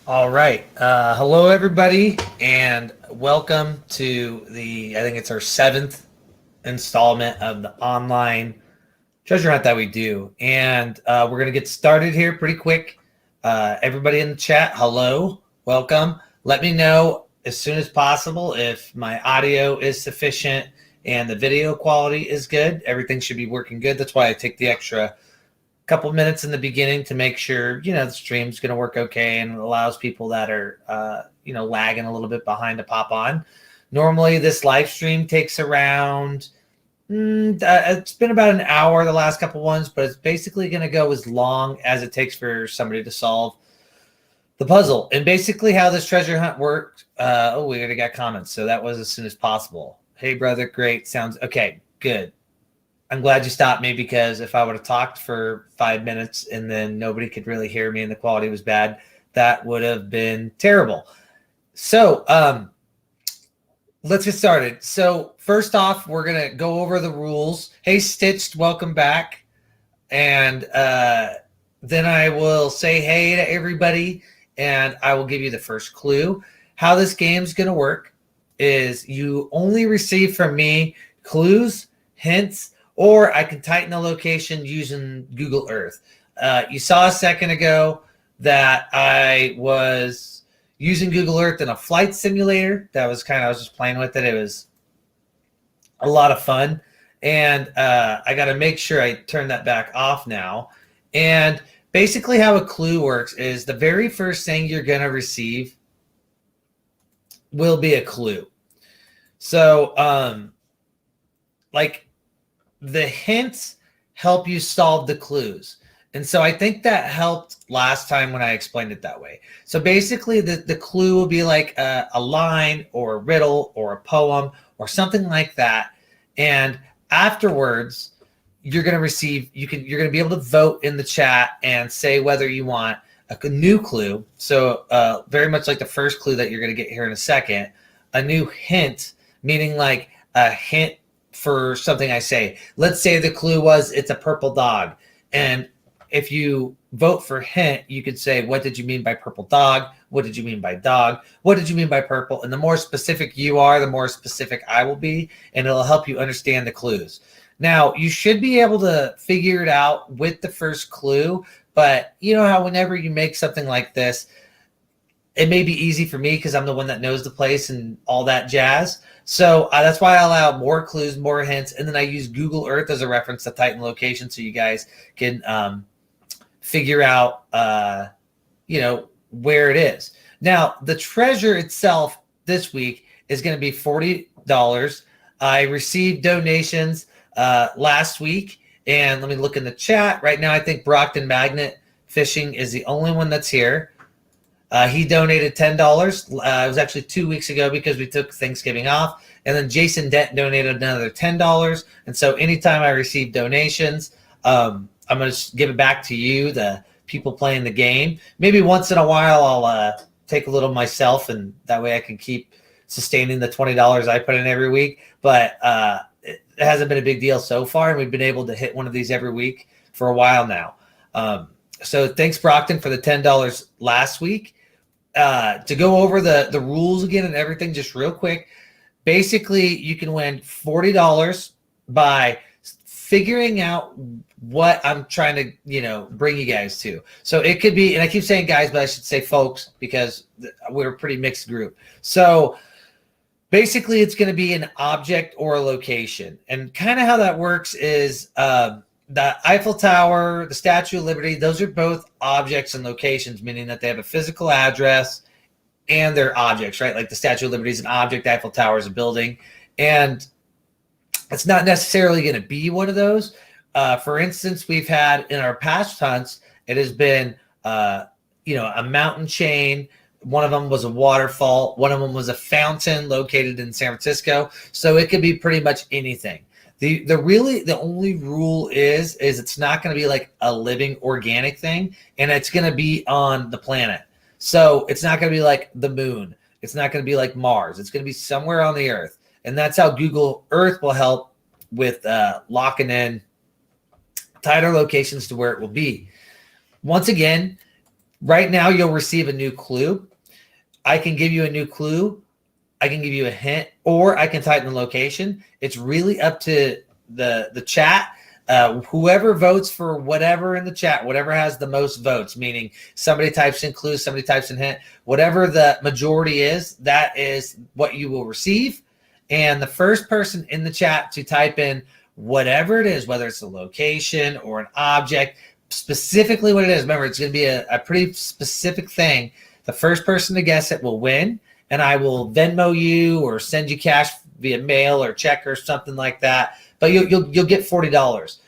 All right. Hello, everybody, and welcome to I think it's our seventh installment of the online treasure hunt that we do. And we're going to get started here pretty quick. Everybody in the chat, hello, welcome. Let me know as soon as possible if my audio is sufficient and the video quality is good. Everything should be working good. That's why I take the extra couple minutes in the beginning to make sure the stream's going to work okay, and it allows people that are lagging a little bit behind to pop on. Normally this live stream takes around it's been about an hour the last couple ones, but it's basically going to go as long as it takes for somebody to solve the puzzle. And basically how this treasure hunt worked, we already got comments, so that was as soon as possible. Hey brother, great, sounds okay, good. I'm glad you stopped me, because if I would have talked for 5 minutes and then nobody could really hear me and the quality was bad, that would have been terrible. So let's get started. So first off, we're going to go over the rules. Hey, Stitched, welcome back. And then I will say hey to everybody, and I will give you the first clue. How this game's going to work is you only receive from me clues, hints, or I can tighten the location using Google Earth. You saw a second ago that I was using Google Earth in a flight simulator. I was just playing with it. It was a lot of fun. And I got to make sure I turn that back off now. And basically how a clue works is the very first thing you're going to receive will be a clue. So the hints help you solve the clues. And so I think that helped last time when I explained it that way. So basically the clue will be like a line or a riddle or a poem or something like that. And afterwards, you're going to receive, you're going to be able to vote in the chat and say whether you want a new clue. So very much like the first clue that you're going to get here in a second, a new hint, meaning like a hint for something I say. Let's say the clue was it's a purple dog. And if you vote for hint, you could say, what did you mean by purple dog? What did you mean by dog? What did you mean by purple? And the more specific you are, the more specific I will be, and it'll help you understand the clues. Now, you should be able to figure it out with the first clue, but you know how whenever you make something like this, it may be easy for me because I'm the one that knows the place and all that jazz. So that's why I allow more clues, more hints, and then I use Google Earth as a reference to tighten location so you guys can figure out, where it is. Now, the treasure itself this week is going to be $40. I received donations last week, and let me look in the chat. Right now, I think Brockton Magnet Fishing is the only one that's here. He donated $10. It was actually 2 weeks ago because we took Thanksgiving off. And then Jason Dent donated another $10. And so anytime I receive donations, I'm going to give it back to you, the people playing the game. Maybe once in a while I'll take a little myself, and that way I can keep sustaining the $20 I put in every week. But it hasn't been a big deal so far, and we've been able to hit one of these every week for a while now. So thanks, Brockton, for the $10 last week. To go over the rules again and everything just real quick, basically you can win $40 by figuring out what I'm trying to bring you guys to. So it could be, and I keep saying guys, but I should say folks, because we're a pretty mixed group. So basically it's going to be an object or a location, and kind of how that works is the Eiffel Tower, the Statue of Liberty, those are both objects and locations, meaning that they have a physical address and they're objects, right? Like the Statue of Liberty is an object, the Eiffel Tower is a building, and it's not necessarily going to be one of those. For instance, we've had in our past hunts, it has been, a mountain chain. One of them was a waterfall. One of them was a fountain located in San Francisco. So it could be pretty much anything. The only rule is it's not going to be like a living organic thing, and it's going to be on the planet. So it's not going to be like the moon. It's not going to be like Mars. It's going to be somewhere on the earth. And that's how Google Earth will help with locking in tighter locations to where it will be. Once again, Right now, you'll receive a new clue. I can give you a new clue. I can give you a hint, or I can type in the location. It's really up to the chat. Whoever votes for whatever in the chat, whatever has the most votes, meaning somebody types in clue, somebody types in hint, whatever the majority is, that is what you will receive. And the first person in the chat to type in whatever it is, whether it's a location or an object, specifically what it is, remember, it's going to be a pretty specific thing. The first person to guess it will win, and I will Venmo you or send you cash via mail or check or something like that. But you'll get $40.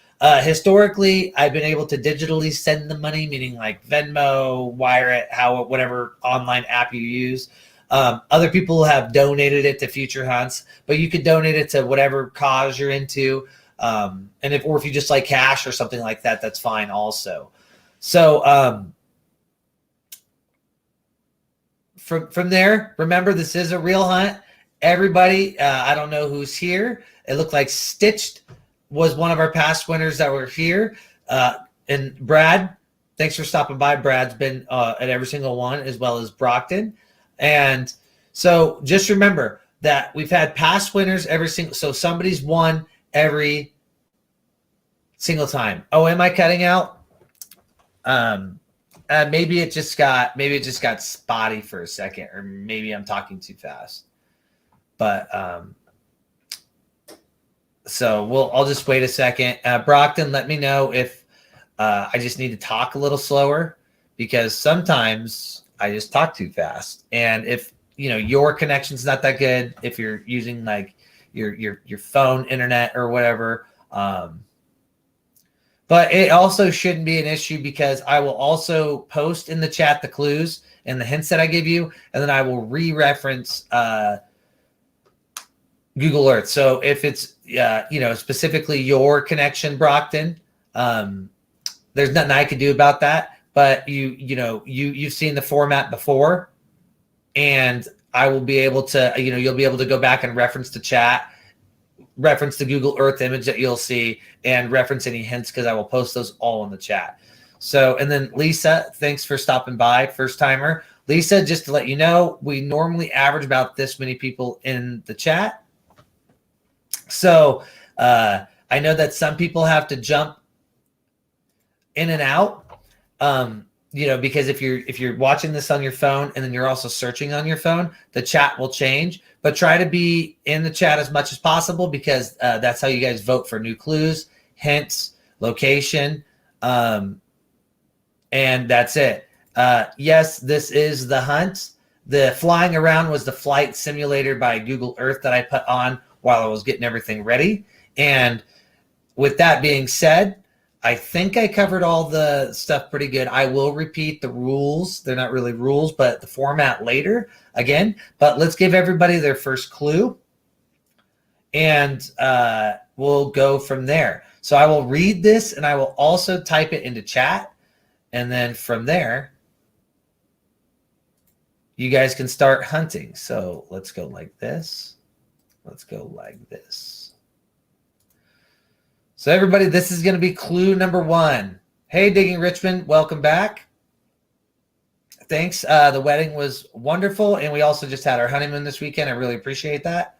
Historically, I've been able to digitally send the money, meaning like Venmo, Wire It, whatever online app you use. Other people have donated it to future hunts, but you could donate it to whatever cause you're into. And if you just like cash or something like that, that's fine also. So from there, remember, this is a real hunt. Everybody, I don't know who's here. It looked like Stitched was one of our past winners that were here. And Brad, thanks for stopping by. Brad's been at every single one, as well as Brockton. And so just remember that we've had past winners so somebody's won every single time. Oh, am I cutting out? Maybe it just got spotty for a second, or maybe I'm talking too fast. But so I'll just wait a second. Brockton, let me know if I just need to talk a little slower, because sometimes I just talk too fast. And if your connection's not that good, if you're using like your phone internet or whatever, but it also shouldn't be an issue, because I will also post in the chat the clues and the hints that I give you, and then I will re-reference Google Earth. So if it's specifically your connection, Brockton, there's nothing I can do about that. But you've seen the format before, and I will be able to you'll be able to go back and reference the chat, reference the Google Earth image that you'll see, and reference any hints, because I will post those all in the chat. So, and then Lisa, thanks for stopping by, first timer. Lisa, just to let you know, we normally average about this many people in the chat. So I know that some people have to jump in and out, because if you're watching this on your phone and then you're also searching on your phone, the chat will change. But try to be in the chat as much as possible, because that's how you guys vote for new clues, hints, location, and that's it. Yes, this is the hunt. The flying around was the flight simulator by Google Earth that I put on while I was getting everything ready. And with that being said, I think I covered all the stuff pretty good. I will repeat the rules. They're not really rules, but the format later again. But let's give everybody their first clue, and we'll go from there. So I will read this, and I will also type it into chat. And then from there, you guys can start hunting. So let's go like this. Let's go like this. So everybody, this is going to be clue number 1. Hey, Digging Richmond, welcome back. Thanks. The wedding was wonderful, and we also just had our honeymoon this weekend. I really appreciate that.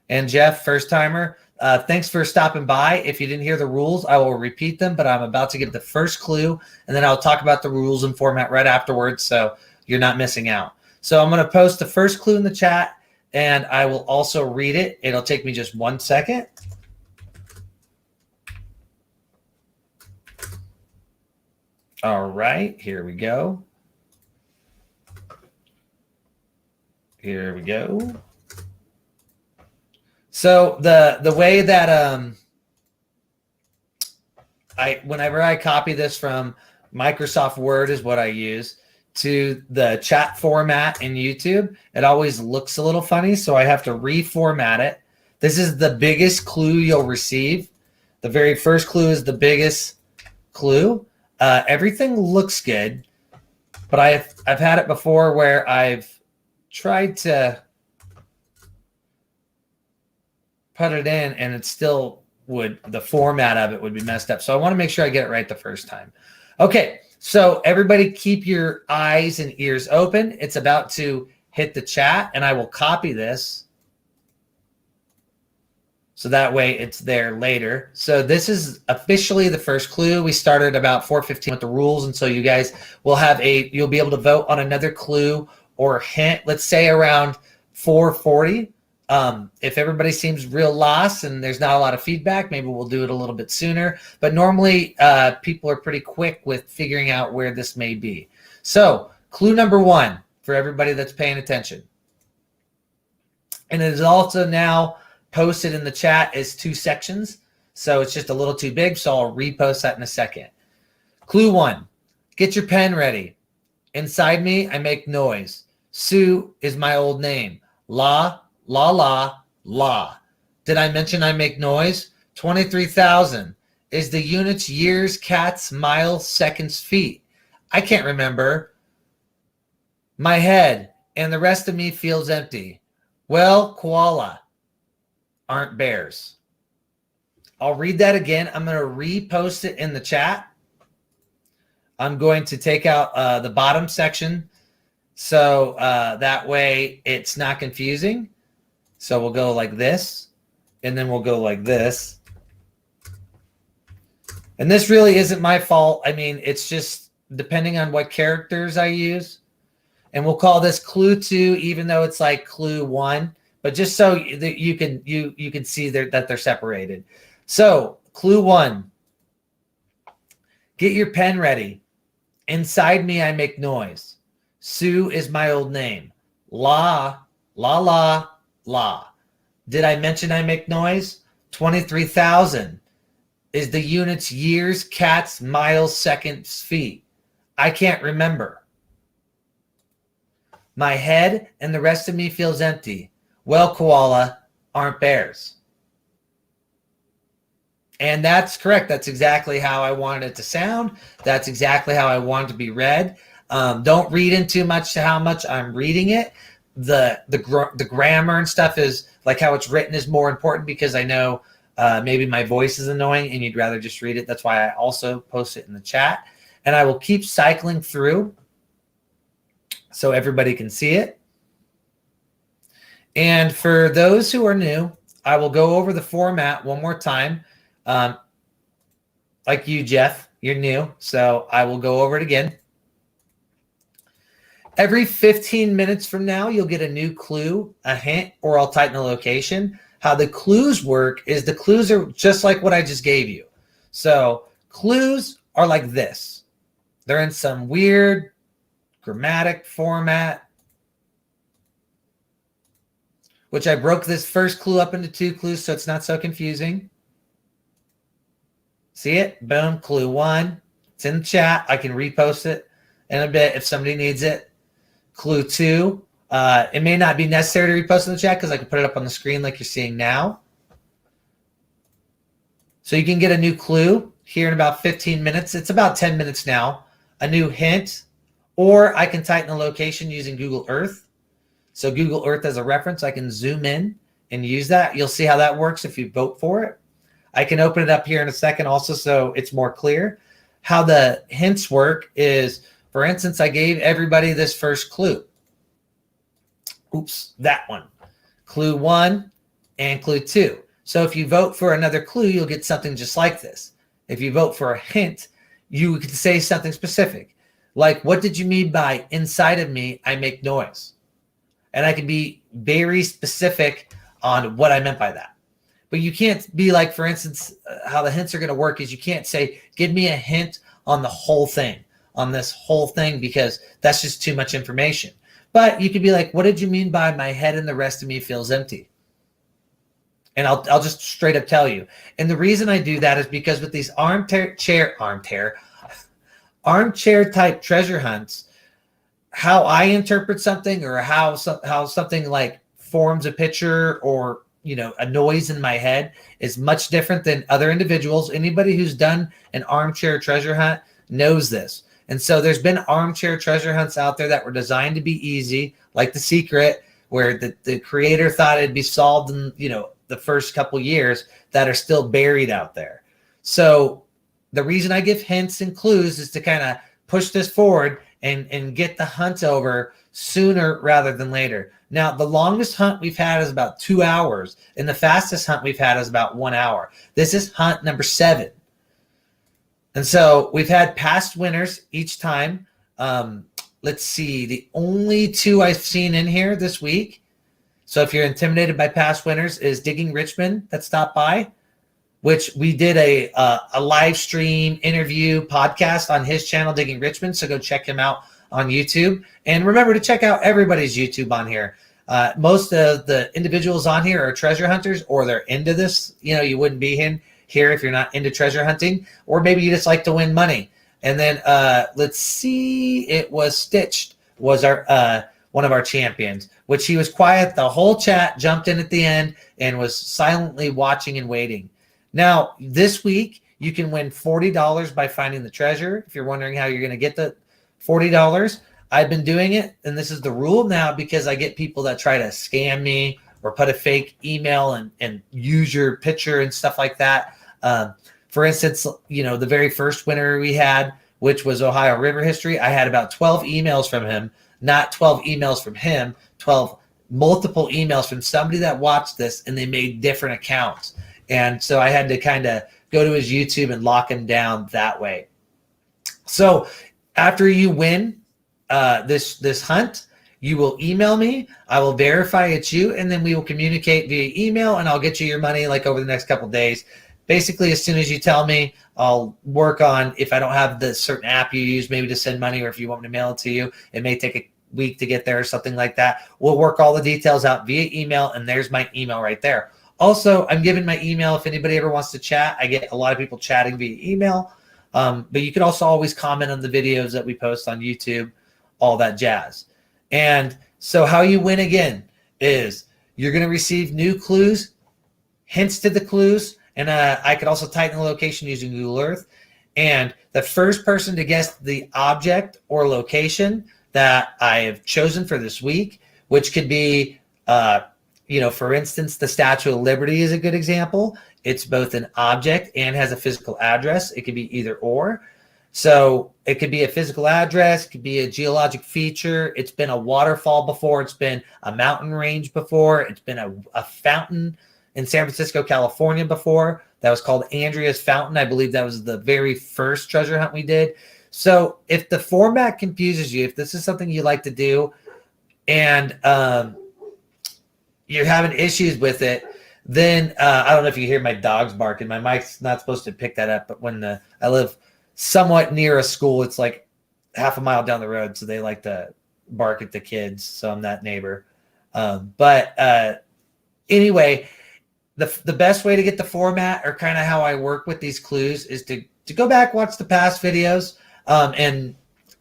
And Jeff, first timer, thanks for stopping by. If you didn't hear the rules, I will repeat them, but I'm about to give the first clue, and then I'll talk about the rules and format right afterwards, so you're not missing out. So I'm going to post the first clue in the chat, and I will also read it. It'll take me just 1 second. All right, here we go. Here we go. So the way that whenever I copy this from Microsoft Word is what I use to the chat format in YouTube, it always looks a little funny, so I have to reformat it. This is the biggest clue you'll receive. The very first clue is the biggest clue. Everything looks good, but I've had it before where I've tried to put it in, and it still the format of it would be messed up. So I want to make sure I get it right the first time. Okay, So everybody keep your eyes and ears open. It's about to hit the chat, and I will copy this so that way it's there later. So this is officially the first clue. We started about 4:15 with the rules, and so you guys will have you'll be able to vote on another clue or hint, let's say around 4:40. If everybody seems real lost and there's not a lot of feedback, maybe we'll do it a little bit sooner. But normally people are pretty quick with figuring out where this may be. So clue number 1 for everybody that's paying attention. And it is also now posted in the chat as 2 sections. So it's just a little too big. So I'll repost that in a second. Clue 1, get your pen ready. Inside me, I make noise. Sue is my old name. La, la, la, la. Did I mention I make noise? 23,000 is the units, years, cats, miles, seconds, feet. I can't remember. My head and the rest of me feels empty. Well, koala aren't bears. I'll read that again. I'm going to repost it in the chat. I'm going to take out the bottom section so that way it's not confusing. So we'll go like this, and then we'll go like this. And this really isn't my fault. I mean, it's just depending on what characters I use. And we'll call this clue 2, even though it's like clue 1, but just so that you can see that they're separated. So clue 1, get your pen ready. Inside me, I make noise. Sue is my old name. La, la, la, la. Did I mention I make noise? 23,000 is the units, years, cats, miles, seconds, feet. I can't remember. My head and the rest of me feels empty. Well, koala aren't bears. And that's correct. That's exactly how I wanted it to sound. That's exactly how I want it to be read. Don't read in too much to how much I'm reading it. The grammar and stuff is like how it's written is more important because I know maybe my voice is annoying and you'd rather just read it. That's why I also post it in the chat. And I will keep cycling through so everybody can see it. And for those who are new, I will go over the format one more time. Like you, Jeff, you're new, so I will go over it again. Every 15 minutes from now, you'll get a new clue, a hint, or I'll tighten the location. How the clues work is the clues are just like what I just gave you. So clues are like this. They're in some weird grammatic format, which I broke this first clue up into 2 clues so it's not so confusing. See it? Boom, clue 1. It's in the chat. I can repost it in a bit if somebody needs it. Clue 2. It may not be necessary to repost in the chat because I can put it up on the screen like you're seeing now. So you can get a new clue here in about 15 minutes. It's about 10 minutes now. A new hint, or I can tighten the location using Google Earth. So Google Earth as a reference, I can zoom in and use that. You'll see how that works if you vote for it. I can open it up here in a second also so it's more clear. How the hints work is, for instance, I gave everybody this first clue. Oops, that one. Clue 1 and clue 2. So if you vote for another clue, you'll get something just like this. If you vote for a hint, you could say something specific. Like, what did you mean by inside of me, I make noise? And I can be very specific on what I meant by that. But you can't be like, for instance, how the hints are going to work is you can't say, give me a hint on the whole thing, on this whole thing, because that's just too much information. But you could be like, what did you mean by my head and the rest of me feels empty? And I'll just straight up tell you. And the reason I do that is because with these armchair type treasure hunts, how I interpret something or how something like forms a picture or, you know, a noise in my head is much different than other individuals. Anybody who's done an armchair treasure hunt knows this. And so there's been armchair treasure hunts out there that were designed to be easy, like The Secret, where the creator thought it'd be solved in, you know, the first couple years, that are still buried out there. So the reason I give hints and clues is to kind of push this forward and get the hunt over sooner rather than later. Now, the longest hunt we've had is about 2 hours, and the fastest hunt we've had is about 1 hour. This is hunt number 7. And so we've had past winners each time. Let's see, the only 2 I've seen in here this week. So if you're intimidated by past winners, is Digging Richmond that stopped by, which we did a live stream interview podcast on his channel, Digging Richmond. So go check him out on YouTube. And remember to check out everybody's YouTube on here. Most of the individuals on here are treasure hunters, or they're into this. You know, you wouldn't be here if you're not into treasure hunting, or maybe you just like to win money. And then let's see, it was Stitched was our one of our champions, which he was quiet the whole chat, jumped in at the end, and was silently watching and waiting. Now, this week, you can win $40 by finding the treasure. If you're wondering how you're going to get the $40, I've been doing it, and this is the rule now because I get people that try to scam me or put a fake email and use your picture and stuff like that. For instance, you know, the very first winner we had, which was Ohio River History, I had about 12 emails from him, not 12 emails from him, 12 multiple emails from somebody that watched this, and they made different accounts. And so I had to kind of go to his YouTube and lock him down that way. So after you win this hunt, you will email me. I will verify it's you, and then we will communicate via email, and I'll get you your money like over the next couple of days. Basically, as soon as you tell me, I'll work on, if I don't have the certain app you use, maybe to send money, or if you want me to mail it to you, it may take a week to get there or something like that. We'll work all the details out via email, and there's my email right there. Also, I'm giving my email if anybody ever wants to chat. I get a lot of people chatting via email, but you can also always comment on the videos that we post on YouTube, all that jazz. And so how you win again is you're going to receive new clues, hints to the clues, and I could also tighten the location using Google Earth. And the first person to guess the object or location that I have chosen for this week, which could be, you know, for instance, the Statue of Liberty is a good example. It's both an object and has a physical address. It could be either or. So it could be a physical address, it could be a geologic feature. It's been a waterfall before. It's been a mountain range before. It's been a fountain in San Francisco, California before. That was called Andrea's Fountain. I believe that was the very first treasure hunt we did. So if the format confuses you, if this is something you like to do and you're having issues with it, then I don't know if you hear my dogs barking. My mic's not supposed to pick that up, but when I live somewhat near a school, it's like half a mile down the road, so they like to bark at the kids. So I'm that neighbor. Anyway, the best way to get the format, or kind of how I work with these clues, is to go back, watch the past videos, and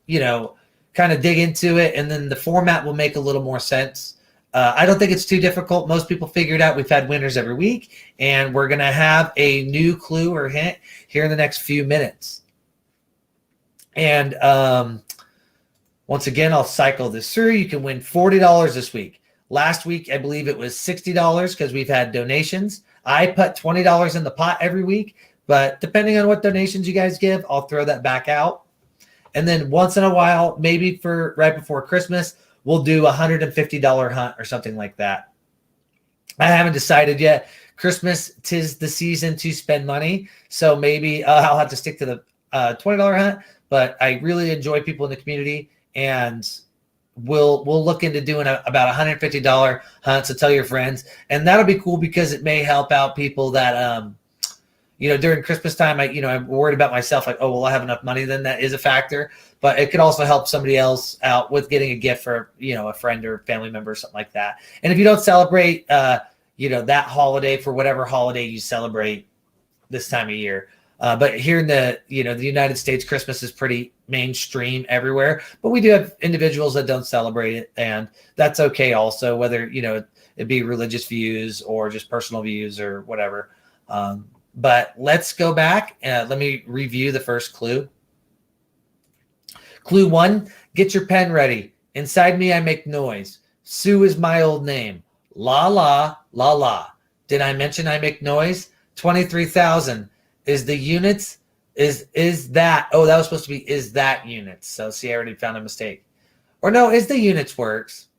you know, kind of dig into it, and then the format will make a little more sense. I don't think it's too difficult. Most people figure it out. We've had winners every week, and we're going to have a new clue or hint here in the next few minutes. And once again, I'll cycle this through. You can win $40 this week. Last week, I believe it was $60 because we've had donations. I put $20 in the pot every week, but depending on what donations you guys give, I'll throw that back out. And then once in a while, maybe for right before Christmas, we'll do a $150 hunt or something like that. I haven't decided yet. Christmas, 'tis the season to spend money. So maybe I'll have to stick to the $20 hunt, but I really enjoy people in the community, and we'll look into doing about $150 hunt. So tell your friends, and that'll be cool because it may help out people that, you know, during Christmas time, I'm worried about myself, like, oh, will I have enough money? Then that is a factor, but it could also help somebody else out with getting a gift for, you know, a friend or family member or something like that. And if you don't celebrate, you know, that holiday, for whatever holiday you celebrate this time of year. But here in the United States, Christmas is pretty mainstream everywhere, but we do have individuals that don't celebrate it, and that's okay also, whether, you know, it be religious views or just personal views or whatever. But let's go back and let me review the first clue. Clue 1, get your pen ready. Inside me, I make noise. Sue is my old name. La, la, la, la. Did I mention I make noise? 23,000 is the units Is that, oh, that was supposed to be is that units. So see, I already found a mistake. Or no, is the units works.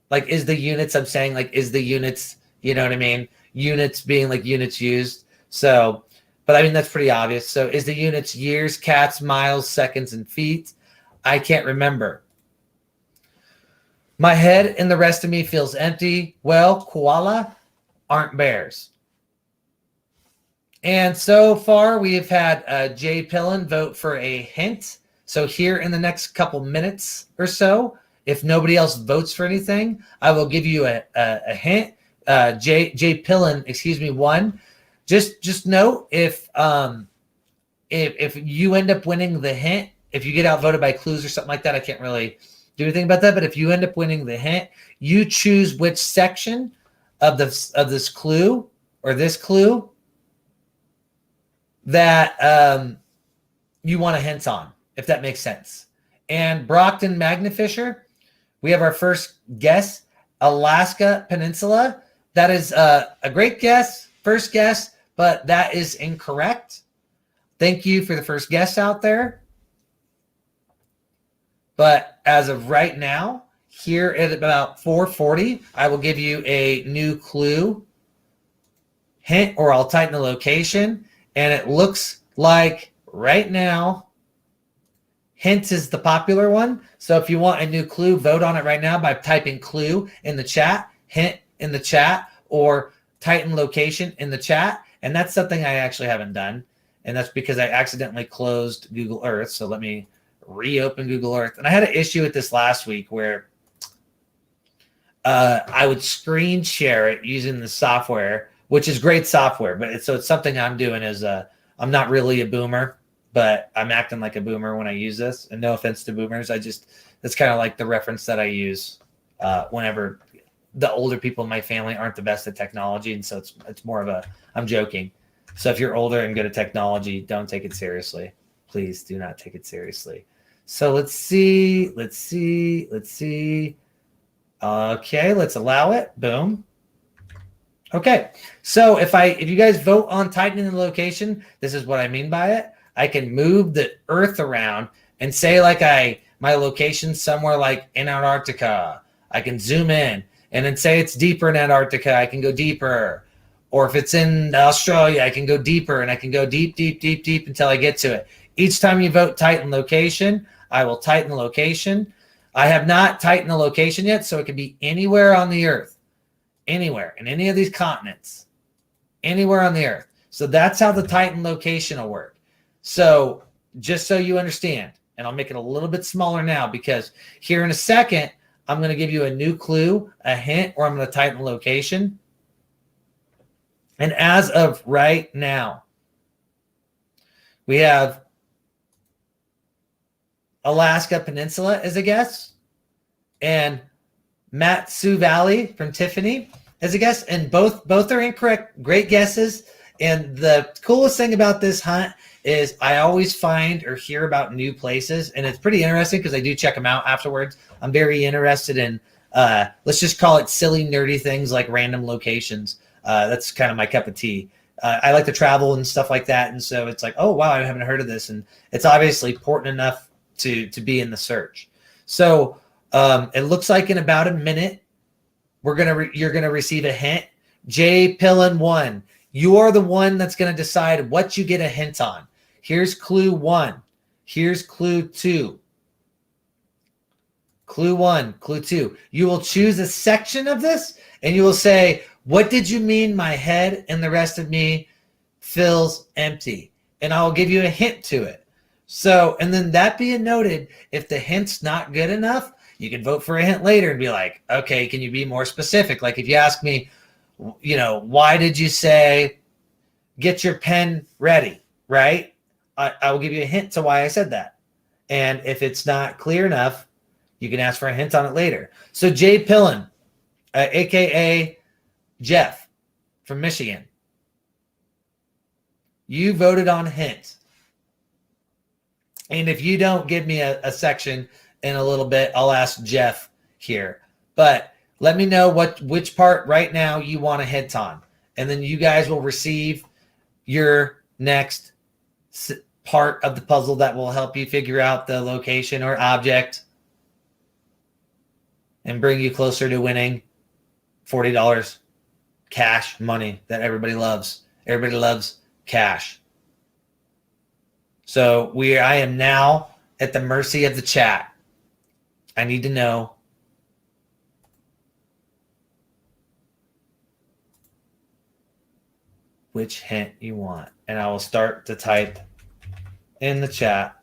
Like is the units, I'm saying like is the units, you know what I mean? Units being like units used. So, but I mean, that's pretty obvious. So is the units years, cats, miles, seconds, and feet? I can't remember. My head and the rest of me feels empty. Well, koala aren't bears. And so far, we have had Jay Pillen vote for a hint. So here in the next couple minutes or so, if nobody else votes for anything, I will give you a hint. Jay Pillen, excuse me, won. Just note if you end up winning the hint, if you get outvoted by clues or something like that, I can't really do anything about that. But if you end up winning the hint, you choose which section of this clue or this clue that you want a hint on, if that makes sense. And Brockton Magnafisher, we have our first guess, Alaska Peninsula. That is a great guess, first guess, but that is incorrect. Thank you for the first guess out there. But as of right now, here at about 4:40, I will give you a new clue hint, or I'll tighten the location. And it looks like right now, hint is the popular one. So if you want a new clue, vote on it right now by typing clue in the chat, hint in the chat, or tighten location in the chat. And that's something I actually haven't done. And that's because I accidentally closed Google Earth. So let me reopen Google Earth. And I had an issue with this last week where I would screen share it using the software, which is great software, but it's something I'm doing is I'm not really a boomer, but I'm acting like a boomer when I use this. And no offense to boomers, that's kind of like the reference that I use whenever the older people in my family aren't the best at technology, and so it's more of I'm joking. So if you're older and good at technology, don't take it seriously. Please do not take it seriously. So let's see. Okay, let's allow it. Boom. Okay, so if you guys vote on tightening the location, this is what I mean by it. I can move the Earth around and say like my location's somewhere like in Antarctica. I can zoom in and then say it's deeper in Antarctica. I can go deeper. Or if it's in Australia, I can go deeper, and I can go deep until I get to it. Each time you vote tighten location, I will tighten the location. I have not tightened the location yet, so it can be anywhere on the Earth. Anywhere in any of these continents, anywhere on the Earth. So that's how the tighten location will work. So just so you understand, and I'll make it a little bit smaller now because here in a second, I'm going to give you a new clue, a hint, or I'm going to tighten the location. And as of right now, we have Alaska Peninsula as a guess, and Matsu Valley from Tiffany as a guess, and both are incorrect. Great guesses. And the coolest thing about this hunt is I always find or hear about new places, and it's pretty interesting because I do check them out afterwards. I'm very interested in let's just call it silly, nerdy things like random locations. That's kind of my cup of tea. I like to travel and stuff like that, and so it's like, oh wow, I haven't heard of this, and it's obviously important enough to be in the search. So it looks like in about a minute, you're gonna receive a hint. Jay Pillen 1. You are the one that's gonna decide what you get a hint on. Here's clue 1. Here's clue 2. Clue 1, clue 2. You will choose a section of this, and you will say, what did you mean my head and the rest of me feels empty? And I will give you a hint to it. So, and then that being noted, if the hint's not good enough, you can vote for a hint later and be like, okay, can you be more specific? Like if you ask me, why did you say, get your pen ready, right? I will give you a hint to why I said that. And if it's not clear enough, you can ask for a hint on it later. So Jay Pillen, a.k.a. Jeff from Michigan, you voted on hint. And if you don't give me a section in a little bit, I'll ask Jeff here. But let me know which part right now you want a hint on. And then you guys will receive your next part of the puzzle that will help you figure out the location or object and bring you closer to winning $40 cash money that everybody loves. Everybody loves cash. So I am now at the mercy of the chat. I need to know which hint you want. And I will start to type in the chat.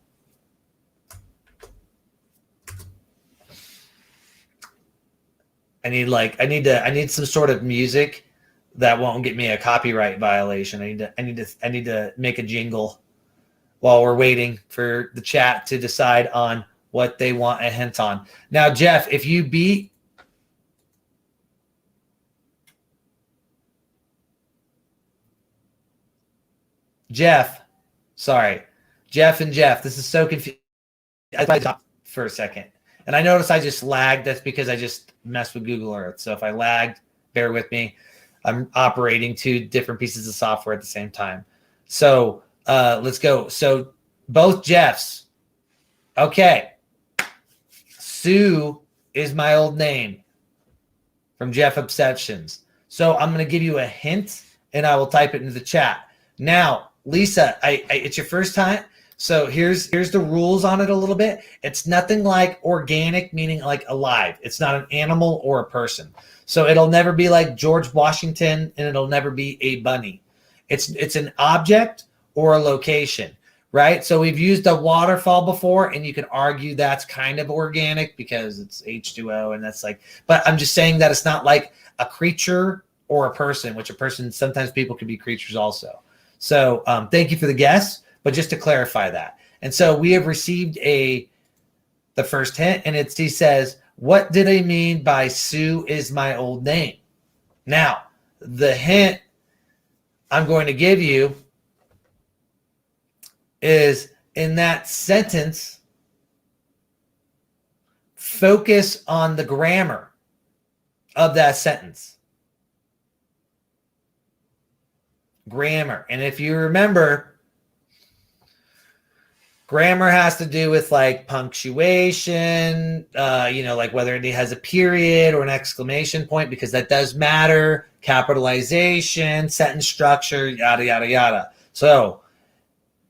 I need some sort of music that won't get me a copyright violation. I need to make a jingle while we're waiting for the chat to decide on what they want a hint on. Now, Jeff, if you beat Jeff and Jeff, this is so confusing. I stopped for a second. And I noticed I just lagged. That's because I just messed with Google Earth. So if I lagged, bear with me. I'm operating 2 different pieces of software at the same time. So let's go. So both Jeffs. Okay. Sue is my old name from Jeff Obsessions. So I'm going to give you a hint, and I will type it into the chat. Now, Lisa, it's your first time. So here's the rules on it a little bit. It's nothing like organic, meaning like alive. It's not an animal or a person. So it'll never be like George Washington, and it'll never be a bunny. It's an object or a location, right? So we've used a waterfall before, and you can argue that's kind of organic because it's H2O, and that's like, but I'm just saying that it's not like a creature or a person, which a person, sometimes people can be creatures also. So thank you for the guess. But just to clarify that. And so we have received the first hint, and he says, what did I mean by Sue is my old name? Now, the hint I'm going to give you is in that sentence, focus on the grammar of that sentence. Grammar. And if you remember, grammar has to do with like punctuation, like whether it has a period or an exclamation point, because that does matter, capitalization, sentence structure, yada, yada, yada. So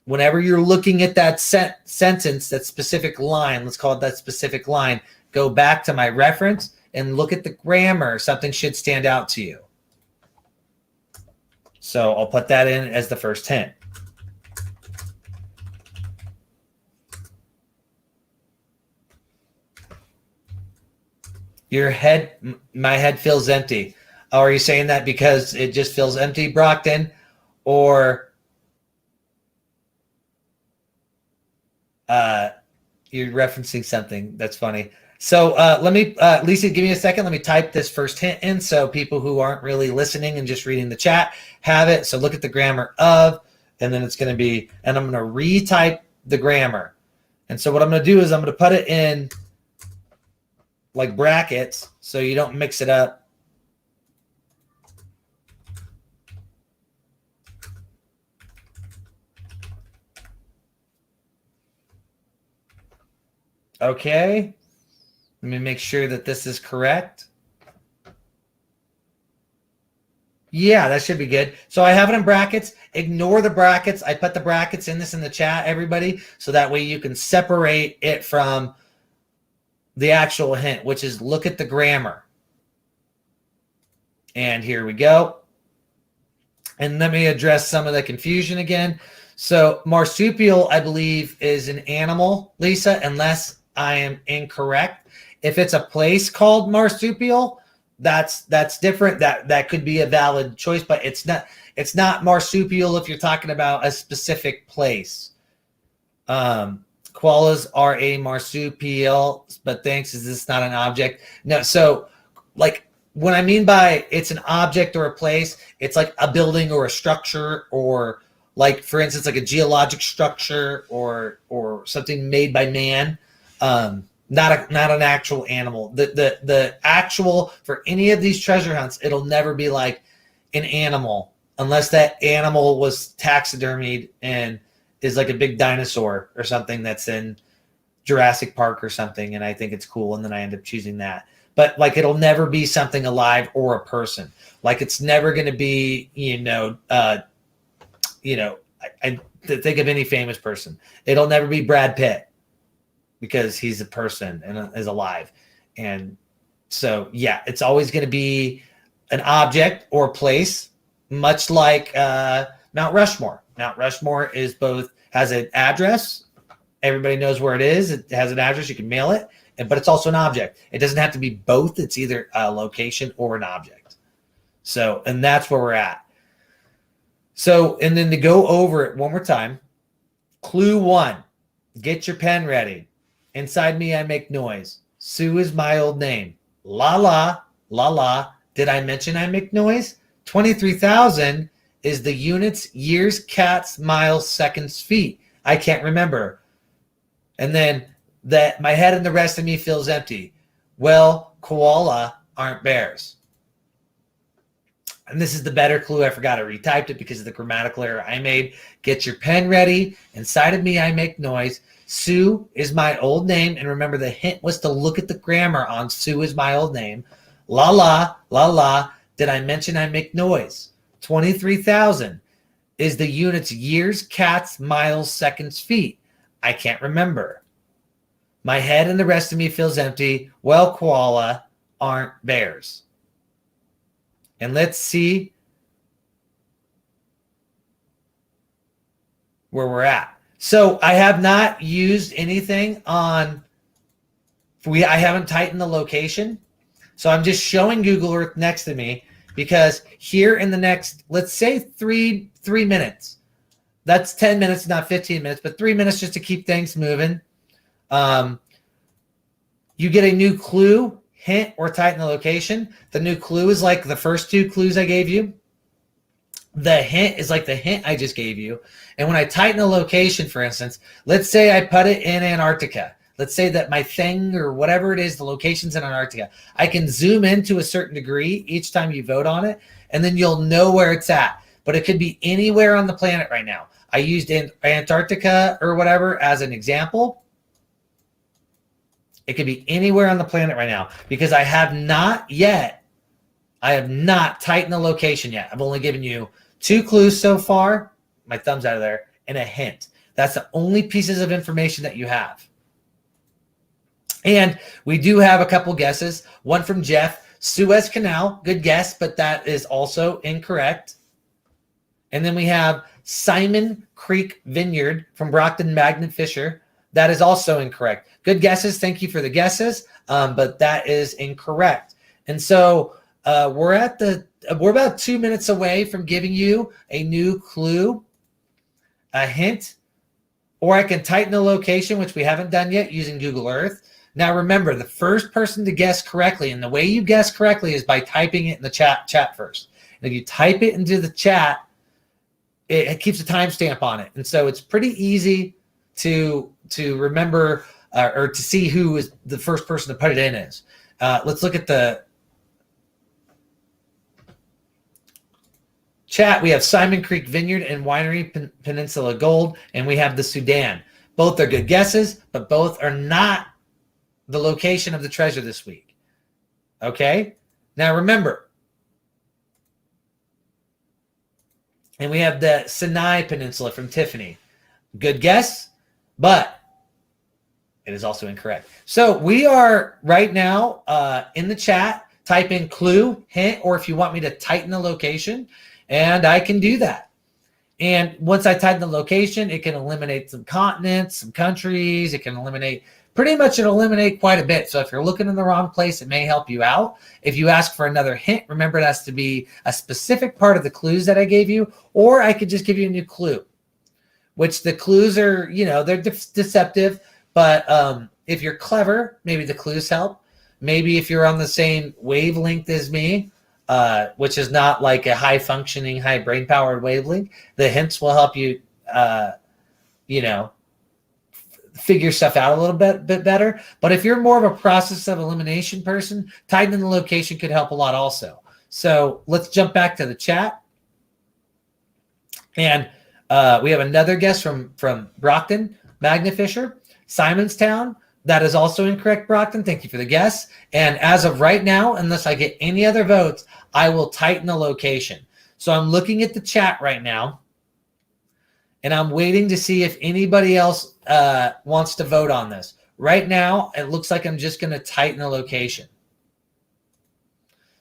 whenever you're looking at that sentence, that specific line, let's call it that specific line, go back to my reference and look at the grammar. Something should stand out to you. So I'll put that in as the first hint. My head feels empty. Oh, are you saying that because it just feels empty, Brockton? Or you're referencing something that's funny. So let me, Lisa, give me a second. Let me type this first hint in so people who aren't really listening and just reading the chat have it. So look at the grammar of, and then it's going to be, and I'm going to retype the grammar. And so what I'm going to do is I'm going to put it in like brackets so you don't mix it up. Okay. Let me make sure that this is correct. Yeah, that should be good. So I have it in brackets. Ignore the brackets. I put the brackets in the chat, everybody, so that way you can separate it from the actual hint, which is look at the grammar. And here we go. And let me address some of the confusion again. So marsupial, I believe, is an animal, Lisa, unless I am incorrect. If it's a place called marsupial, that's different. That could be a valid choice, but it's not marsupial if you're talking about a specific place. Koalas are a marsupial, but thanks, is this not an object? No, so like what I mean by it's an object or a place, it's like a building or a structure, or like, for instance, like a geologic structure or something made by man. Not an actual animal. The actual, for any of these treasure hunts, it'll never be like an animal unless that animal was taxidermied and is like a big dinosaur or something that's in Jurassic Park or something, and I think it's cool, and then I end up choosing that. But like, it'll never be something alive or a person. Like, it's never going to be, I think of any famous person. It'll never be Brad Pitt because he's a person and is alive. And so, yeah, it's always going to be an object or a place, much like Mount Rushmore. Mount Rushmore has an address. Everybody knows where it is. It has an address. You can mail it, but it's also an object. It doesn't have to be both. It's either a location or an object. So, and that's where we're at. So, and then to go over it one more time, clue 1, get your pen ready. Inside me, I make noise. Sue is my old name. La la, la la. Did I mention I make noise? 23,000 is the units, years, cats, miles, seconds, feet. I can't remember. And then that my head and the rest of me feels empty. Well, koala aren't bears. And this is the better clue. I forgot I retyped it because of the grammatical error I made. Get your pen ready. Inside of me, I make noise. Sue is my old name. And remember, the hint was to look at the grammar on Sue is my old name. La la, la la. Did I mention I make noise? 23,000 is the units, years, cats, miles, seconds, feet. I can't remember. My head and the rest of me feels empty. Well, koala aren't bears. And let's see where we're at. So I have not used anything on, I haven't tightened the location. So I'm just showing Google Earth next to me because here in the next, let's say three minutes, that's 10 minutes, not 15 minutes, but 3 minutes just to keep things moving. You get a new clue, hint, or tighten the location. The new clue is like the first 2 clues I gave you. The hint is like the hint I just gave you. And when I tighten the location, for instance, let's say I put it in Antarctica. Let's say that my thing or whatever it is, the location's in Antarctica. I can zoom in to a certain degree each time you vote on it, and then you'll know where it's at. But it could be anywhere on the planet right now. I used Antarctica or whatever as an example. It could be anywhere on the planet right now because I have not tightened the location yet. I've only given you 2 clues so far, my thumb's out of there, and a hint. That's the only pieces of information that you have. And we do have a couple guesses. One from Jeff, Suez Canal, good guess, but that is also incorrect. And then we have Simon Creek Vineyard from Brockton Magnet Fisher. That is also incorrect. Good guesses. Thank you for the guesses, but that is incorrect. And so we're about 2 minutes away from giving you a new clue, a hint, or I can tighten the location, which we haven't done yet using Google Earth. Now remember, the first person to guess correctly, and the way you guess correctly is by typing it in the chat first. And if you type it into the chat, it keeps a timestamp on it. And so it's pretty easy to remember or to see who is the first person to put it in is. Let's look at the chat. We have Simon Creek Vineyard and Winery Peninsula Gold, and we have the Sudan. Both are good guesses, but both are not the location of the treasure this week. Okay? Now remember, and we have the Sinai Peninsula from Tiffany. Good guess, but it is also incorrect. So we are right now in the chat. Type in clue, hint, or if you want me to tighten the location, and I can do that. And once I tighten the location, it can eliminate some continents, some countries. It can eliminate, pretty much it'll eliminate quite a bit. So if you're looking in the wrong place, it may help you out. If you ask for another hint, remember it has to be a specific part of the clues that I gave you, or I could just give you a new clue, which the clues are, they're deceptive. But if you're clever, maybe the clues help. Maybe if you're on the same wavelength as me, which is not like a high-functioning, high brain-powered wavelength, the hints will help you, figure stuff out a little bit better. But if you're more of a process of elimination person, tightening the location could help a lot also. So let's jump back to the chat. And We have another guess from Brockton, Magnafisher, Simonstown. That is also incorrect, Brockton. Thank you for the guess. And as of right now, unless I get any other votes, I will tighten the location. So I'm looking at the chat right now, and I'm waiting to see if anybody else wants to vote on this. Right now, it looks like I'm just going to tighten the location.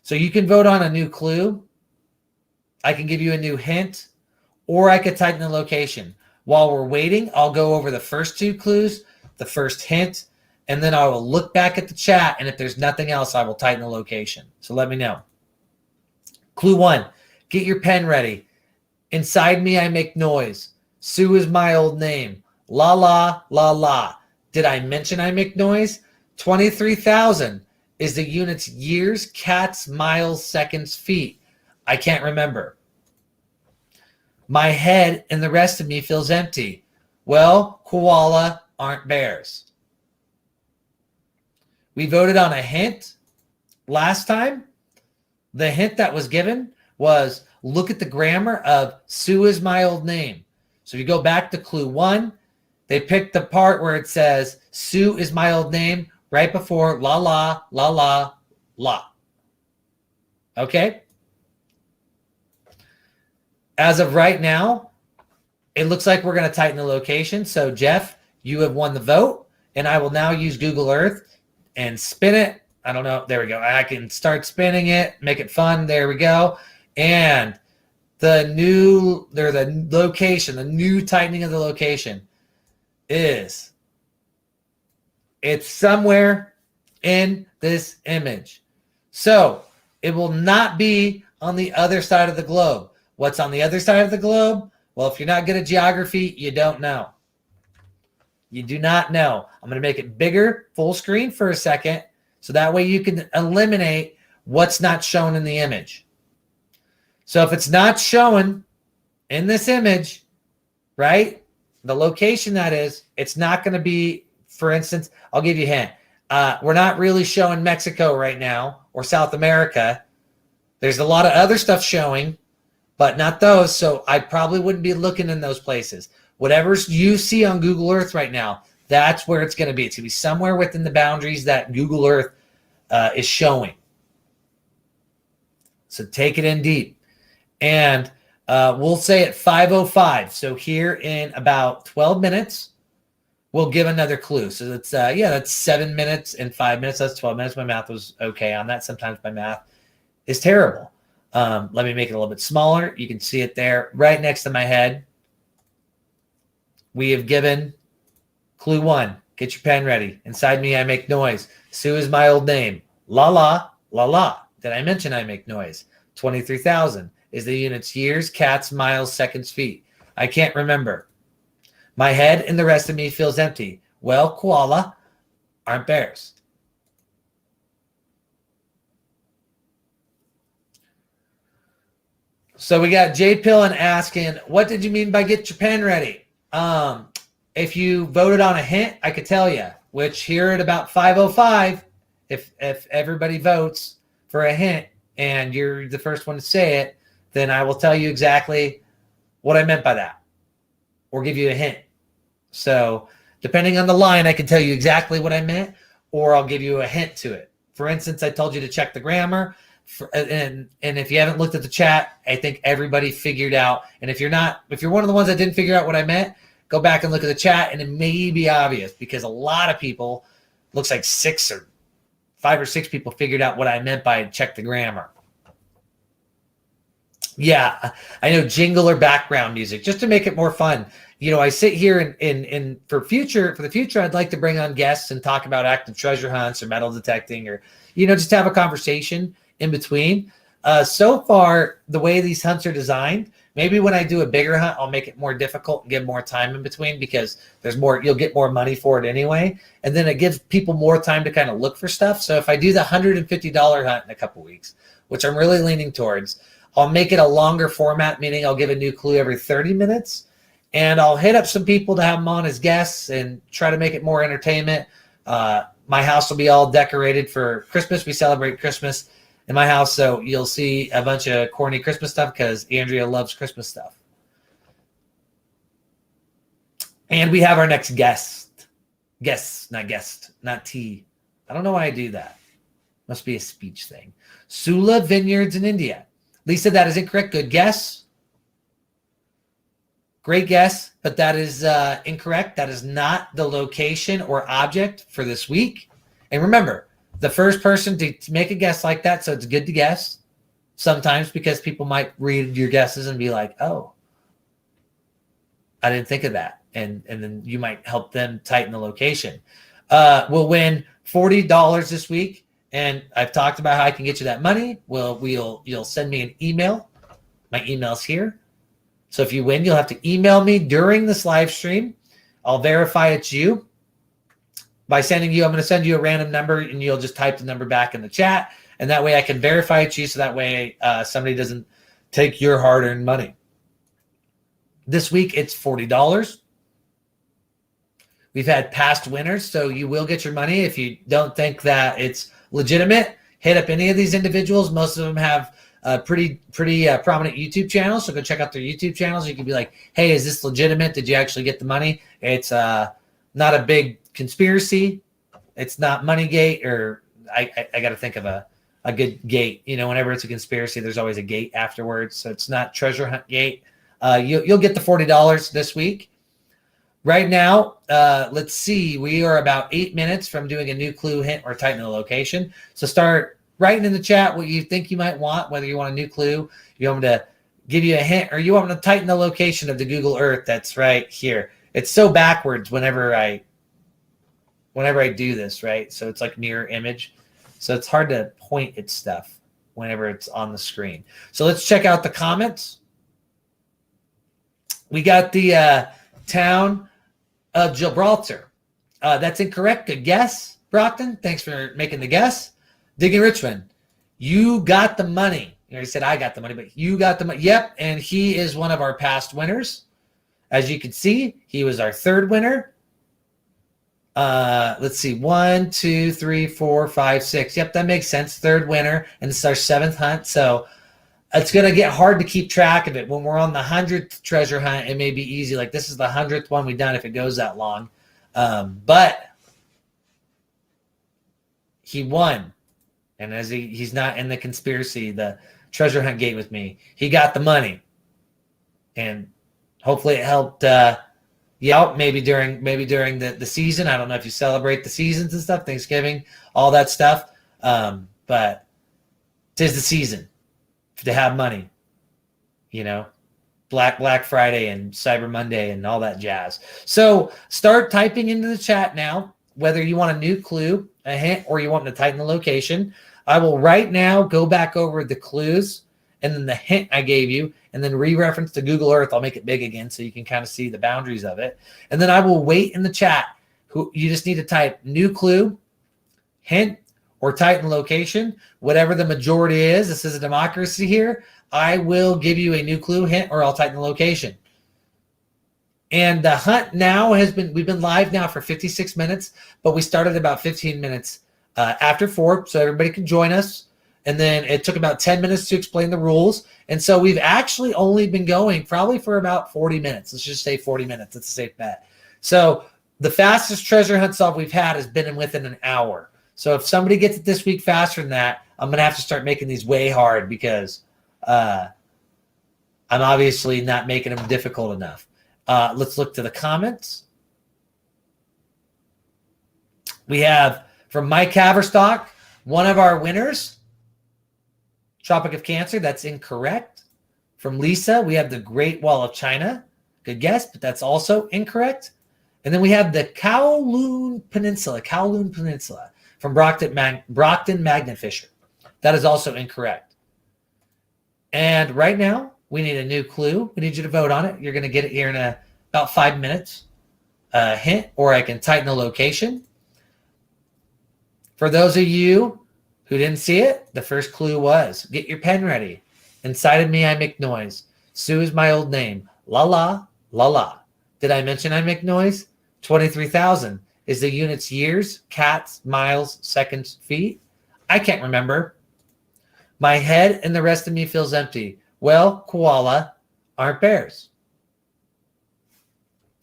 So you can vote on a new clue. I can give you a new hint, or I could tighten the location. While we're waiting, I'll go over the first two clues, the first hint, and then I will look back at the chat, and if there's nothing else, I will tighten the location. So let me know. Clue 1, get your pen ready. Inside me, I make noise. Sue is my old name. La, la, la, la. Did I mention I make noise? 23,000 is the unit's years, cats, miles, seconds, feet. I can't remember. My head and the rest of me feels empty. Well, koala aren't bears. We voted on a hint last time. The hint that was given was look at the grammar of Sue is my old name. So if you go back to clue 1, they picked the part where it says Sue is my old name right before la, la, la, la, la. Okay? As of right now, it looks like we're going to tighten the location. So, Jeff, you have won the vote, and I will now use Google Earth and spin it. I don't know. There we go. I can start spinning it, make it fun. There we go. And the location, the new tightening of the location is it's somewhere in this image. So it will not be on the other side of the globe. What's on the other side of the globe? Well, if you're not good at geography, you don't know. You do not know. I'm going to make it bigger, full screen for a second, so that way you can eliminate what's not shown in the image. So if it's not shown in this image, right, the location that is, it's not going to be, for instance, I'll give you a hint. We're not really showing Mexico right now or South America. There's a lot of other stuff showing, but not those. So I probably wouldn't be looking in those places. Whatever you see on Google Earth right now, that's where it's going to be. It's going to be somewhere within the boundaries that Google Earth is showing. So take it in deep. And we'll say at 5:05. So here in about 12 minutes, we'll give another clue. So that's, that's 7 minutes and 5 minutes. That's 12 minutes. My math was okay on that. Sometimes my math is terrible. Let me make it a little bit smaller. You can see it there right next to my head. We have given clue 1. Get your pen ready. Inside me, I make noise. Sue is my old name. La, la, la, la. Did I mention I make noise? 23,000 is the unit's years, cats, miles, seconds, feet. I can't remember. My head and the rest of me feels empty. Well, koala aren't bears. So we got Jay Pillin asking, what did you mean by get your pen ready? If you voted on a hint, I could tell you, which here at about 5:05, if everybody votes for a hint and you're the first one to say it, then I will tell you exactly what I meant by that or give you a hint. So depending on the line, I can tell you exactly what I meant, or I'll give you a hint to it. For instance, I told you to check the grammar. And if you haven't looked at the chat, I think everybody figured out. And if you're one of the ones that didn't figure out what I meant, go back and look at the chat, and it may be obvious because a lot of people, looks like 5 or 6 people figured out what I meant by check the grammar. Yeah, I know, jingle or background music just to make it more fun. You know, I sit here and for the future, I'd like to bring on guests and talk about active treasure hunts or metal detecting, or just have a conversation in between. So far, the way these hunts are designed, maybe when I do a bigger hunt, I'll make it more difficult and give more time in between because you'll get more money for it anyway. And then it gives people more time to kind of look for stuff. So if I do the $150 hunt in a couple weeks, which I'm really leaning towards, I'll make it a longer format, meaning I'll give a new clue every 30 minutes. And I'll hit up some people to have them on as guests and try to make it more entertainment. My house will be all decorated for Christmas. We celebrate Christmas in my house, so you'll see a bunch of corny Christmas stuff because Andrea loves Christmas stuff. And we have our next guest. Guest, not guest, not T. I don't know why I do that. Must be a speech thing. Sula Vineyards in India. Lisa, that is incorrect. Good guess. Great guess, but that is incorrect. That is not the location or object for this week. And remember, the first person to make a guess like that, so it's good to guess sometimes because people might read your guesses and be like, oh, I didn't think of that. And then you might help them tighten the location. We'll win $40 this week. And I've talked about how I can get you that money. Well, you'll send me an email. My email's here. So if you win, you'll have to email me during this live stream. I'll verify it's you by sending you. I'm going to send you a random number, and you'll just type the number back in the chat. And that way I can verify it's you, so that way somebody doesn't take your hard-earned money. This week, it's $40. We've had past winners, so you will get your money. If you don't think that it's legitimate, hit up any of these individuals. Most of them have pretty prominent YouTube channels, so go check out their YouTube channels. You can be like, hey, is this legitimate? Did you actually get the money? It's not a big conspiracy. It's not Moneygate, or I got to think of a good gate. You know, whenever it's a conspiracy, there's always a gate afterwards. So it's not treasure hunt gate. You'll get the $40 this week. Right now, let's see. We are about 8 minutes from doing a new clue, hint, or tighten the location. So start writing in the chat what you think you might want, whether you want a new clue, you want me to give you a hint, or you want me to tighten the location of the Google Earth that's right here. It's so backwards whenever I do this, right? So it's like mirror image. So it's hard to point at stuff whenever it's on the screen. So let's check out the comments. We got the town of Gibraltar. That's incorrect. Good guess, Brockton. Thanks for making the guess. Digging Richmond. You got the money. You already said I got the money, but you got the money. Yep, and he is one of our past winners. As you can see, he was our third winner. Let's see. 1, 2, 3, 4, 5, 6. Yep, that makes sense. Third winner, and it's our 7th hunt. So it's going to get hard to keep track of it. When we're on the 100th treasure hunt, it may be easy. Like this is the 100th one we've done if it goes that long. But he won. And as he's not in the conspiracy, the treasure hunt gate with me, he got the money. And hopefully it helped you out maybe during the season. I don't know if you celebrate the seasons and stuff, Thanksgiving, all that stuff. But 'tis the season to have money, you know, Black Friday and Cyber Monday and all that jazz. So start typing into the chat now, whether you want a new clue, a hint, or you want to tighten the location. I will right now go back over the clues and then the hint I gave you, and then re-reference to Google Earth. I'll make it big again so you can kind of see the boundaries of it. And then I will wait in the chat. You just need to type new clue, hint, or tighten location, whatever the majority is. This is a democracy here. I will give you a new clue, hint, or I'll tighten the location. And the hunt now we've been live now for 56 minutes, but we started about 15 minutes after 4, so everybody can join us. And then it took about 10 minutes to explain the rules. And so we've actually only been going probably for about 40 minutes. Let's just say 40 minutes. It's a safe bet. So the fastest treasure hunt solve we've had has been within an hour. So if somebody gets it this week faster than that, I'm going to have to start making these way hard because I'm obviously not making them difficult enough. Let's look to the comments. We have from Mike Haverstock, one of our winners, Tropic of Cancer. That's incorrect. From Lisa, we have the Great Wall of China. Good guess, but that's also incorrect. And then we have the Kowloon Peninsula from Brockton Magnetfisher. That is also incorrect. And right now, we need a new clue. We need you to vote on it. You're going to get it here in about 5 minutes. Hint, or I can tighten the location. For those of you who didn't see it, the first clue was, get your pen ready. Inside of me, I make noise. Sue is my old name. La la, la la. Did I mention I make noise? 23,000 is the units years, cats, miles, seconds, feet. I can't remember. My head and the rest of me feels empty. Well, koala aren't bears.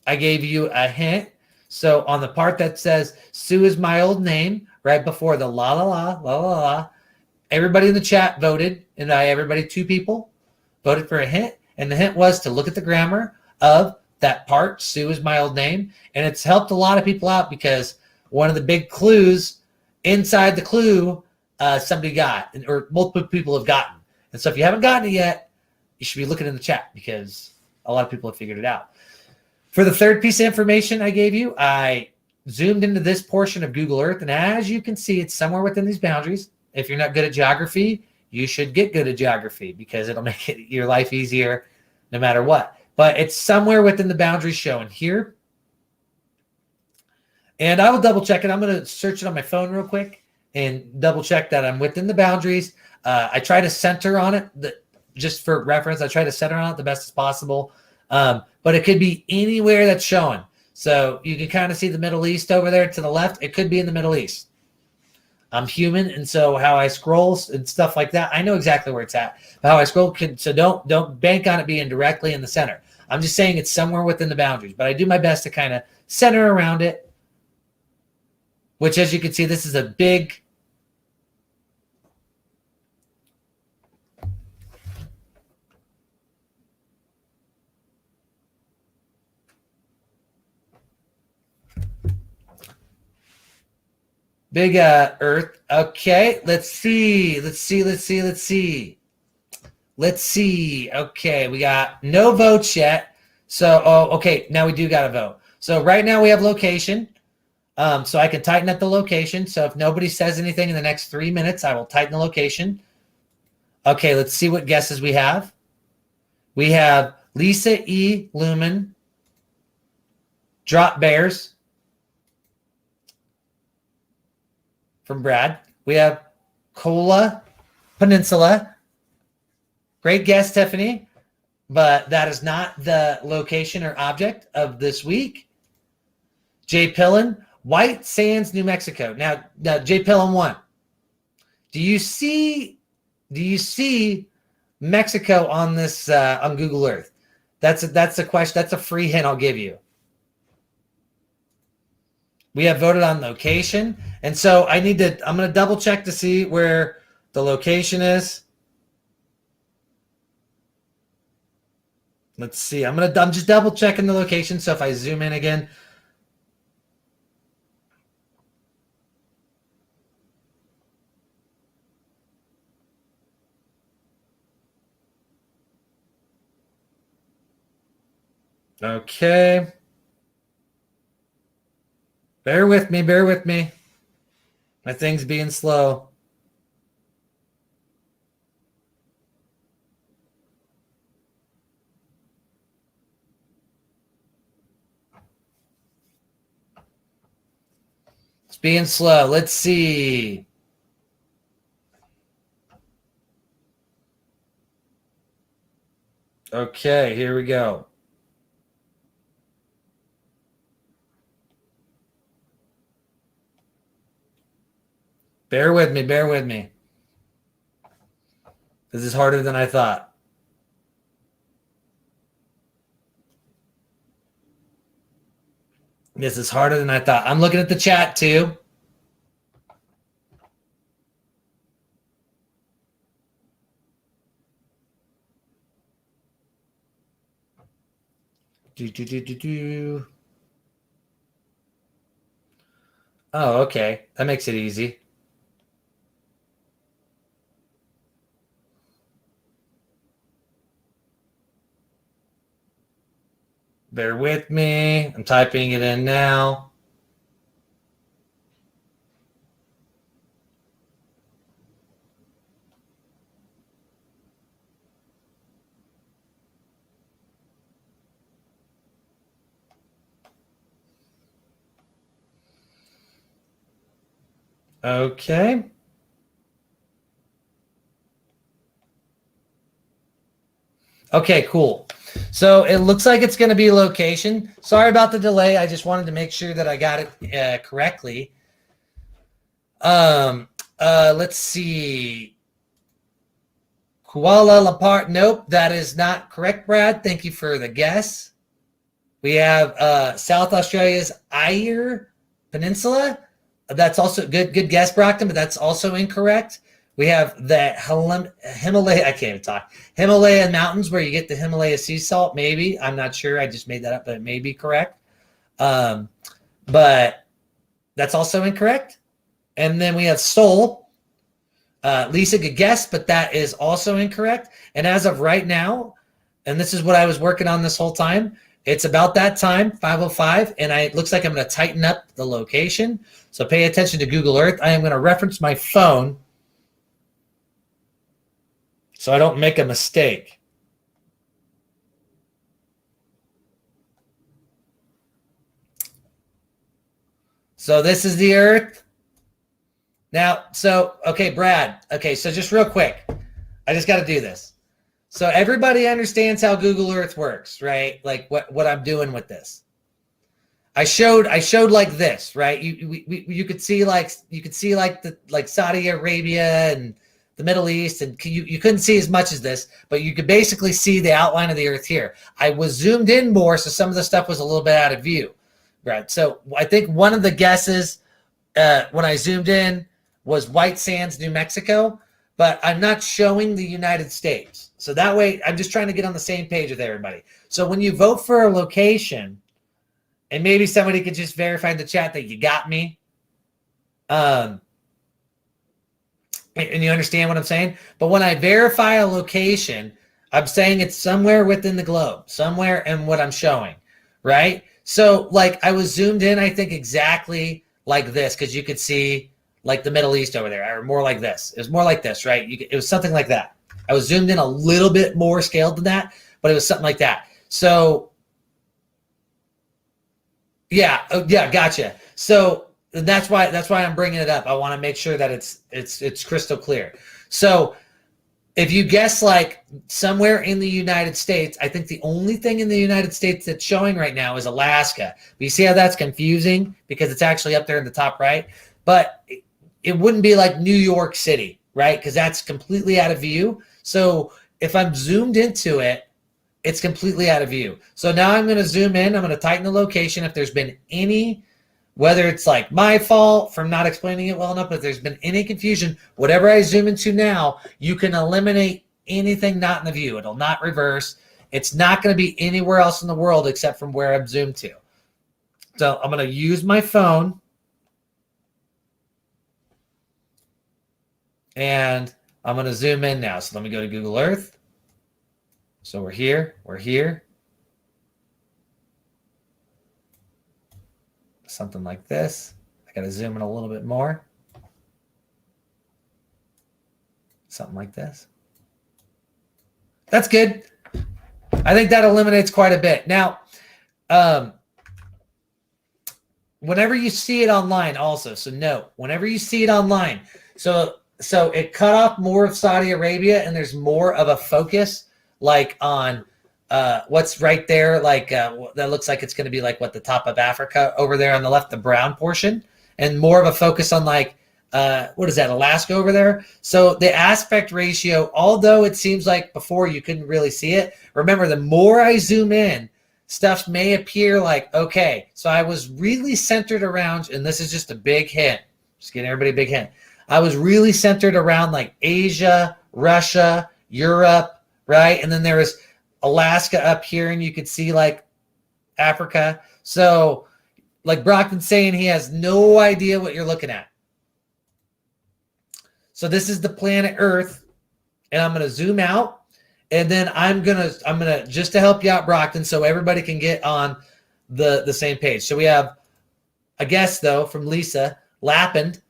I gave you a hint. So on the part that says Sue is my old name, right before the la la la la la la, everybody in the chat voted, and everybody, 2 people, voted for a hint. And the hint was to look at the grammar of that part, Sue is my old name. And it's helped a lot of people out because one of the big clues inside the clue, somebody got, or multiple people have gotten. And so if you haven't gotten it yet, you should be looking in the chat because a lot of people have figured it out. For the third piece of information I gave you, I zoomed into this portion of Google Earth. And as you can see, it's somewhere within these boundaries. If you're not good at geography, you should get good at geography because it'll make your life easier no matter what. But it's somewhere within the boundaries shown here. And I will double check it. I'm going to search it on my phone real quick and double check that I'm within the boundaries. I try to center on it, just for reference. I try to center on it the best as possible. But it could be anywhere that's shown. So you can kind of see the Middle East over there to the left. It could be in the Middle East. I'm human, and so how I scroll and stuff like that, I know exactly where it's at. But how I scroll so don't bank on it being directly in the center. I'm just saying it's somewhere within the boundaries. But I do my best to kind of center around it, which, as you can see, this is a big Earth. Okay, let's see. Okay, we got no votes yet. So, okay, now we do got a vote. So right now we have location. So I can tighten up the location. So if nobody says anything in the next 3 minutes, I will tighten the location. Okay, let's see what guesses we have. We have Lisa E. Lumen, Drop Bears, from Brad. We have Kola Peninsula. Great guess, Tiffany. But that is not the location or object of this week. Jay Pillen, White Sands, New Mexico. Now Jay Pillen won. Do you see Mexico on this on Google Earth? That's a question. That's a free hint I'll give you. We have voted on location. And so I'm going to double check to see where the location is. Let's see. I'm just double checking the location. So if I zoom in again. Okay. Bear with me. My thing's being slow. It's being slow. Let's see. Okay, here we go. Bear with me. This is harder than I thought. I'm looking at the chat too. Oh, okay. That makes it easy. Bear with me. I'm typing it in now. Okay. Okay, cool. So it looks like it's going to be location. Sorry about the delay. I just wanted to make sure that I got it correctly. Let's see. Kuala Lumpur. Nope, that is not correct, Brad. Thank you for the guess. We have South Australia's Eyre Peninsula. That's also good guess, Brockton, but that's also incorrect. We have the Himalaya, I can't even talk. Himalaya mountains where you get the Himalaya sea salt, maybe. I'm not sure. I just made that up, but it may be correct. But that's also incorrect. And then we have Seoul. Lisa, good guess, but that is also incorrect. And as of right now, and this is what I was working on this whole time, it's about that time, 5:05, and it looks like I'm going to tighten up the location. So pay attention to Google Earth. I am going to reference my phone so I don't make a mistake. So this is the Earth. Now, so, okay, Brad. Okay, so just real quick. I just got to do this. So everybody understands how Google Earth works, right? Like what I'm doing with this. I showed like this, right? You could see like Saudi Arabia and the Middle East, and you couldn't see as much as this, but you could basically see the outline of the Earth here. I was zoomed in more, so some of the stuff was a little bit out of view, right? So I think one of the guesses when I zoomed in was White Sands, New Mexico, but I'm not showing the United States. So that way, I'm just trying to get on the same page with everybody. So when you vote for a location, and maybe somebody could just verify in the chat that you got me, and you understand what I'm saying? But when I verify a location, I'm saying it's somewhere within the globe, somewhere in what I'm showing, right? So like I was zoomed in, I think exactly like this, because you could see like the Middle East over there, or more like this. It was more like this, right? It was something like that. I was zoomed in a little bit more scaled than that, but it was something like that. So yeah, gotcha. So that's why I'm bringing it up. I want to make sure that it's crystal clear. So if you guess like somewhere in the United States, I think the only thing in the United States that's showing right now is Alaska. But you see how that's confusing because it's actually up there in the top right? But it wouldn't be like New York City, right? Because that's completely out of view. So if I'm zoomed into it, it's completely out of view. So now I'm going to zoom in. I'm going to tighten the location. If there's been any, whether it's like my fault from not explaining it well enough, but if there's been any confusion, whatever I zoom into now, you can eliminate anything not in the view. It'll not reverse. It's not going to be anywhere else in the world except from where I'm zoomed to. So I'm going to use my phone. And I'm going to zoom in now. So let me go to Google Earth. So we're here. Something like this. I got to zoom in a little bit more. Something like this. That's good. I think that eliminates quite a bit. Now, whenever you see it online also, so note, whenever you see it online, so it cut off more of Saudi Arabia, and there's more of a focus like on what's right there, like that looks like it's going to be like the top of Africa over there on the left, the brown portion, and more of a focus on like what is that, Alaska over there. So the aspect ratio, although it seems like before you couldn't really see it, remember the more I zoom in, stuff may appear like, okay, so I was really centered around, and this is just a big hint, just giving everybody a big hint. I was really centered around like Asia, Russia, Europe, right? And then there was Alaska up here, and you could see like Africa. So like Brockton's saying, he has no idea what you're looking at. So this is the planet Earth, and I'm going to zoom out, and then I'm going to just to help you out, Brockton, so everybody can get on the same page. So we have a guess though from Lisa, Lapland.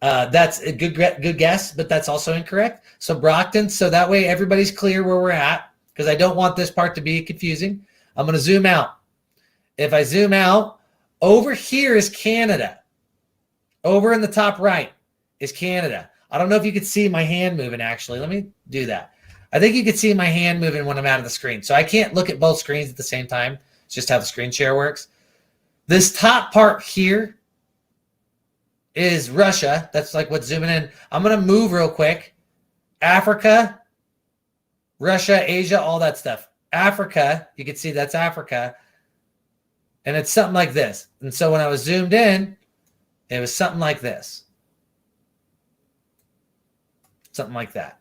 That's a good guess, but that's also incorrect. So Brockton, so that way everybody's clear where we're at, because I don't want this part to be confusing. I'm going to zoom out. If I zoom out, over here is Canada. Over in the top right is Canada. I don't know if you could see my hand moving, actually. Let me do that. I think you could see my hand moving when I'm out of the screen. So I can't look at both screens at the same time. It's just how the screen share works. This top part here is Russia. That's like what's zooming in. I'm going to move real quick. Africa, Russia, Asia, all that stuff. Africa, you can see that's Africa. And it's something like this. And so when I was zoomed in, it was something like this. Something like that.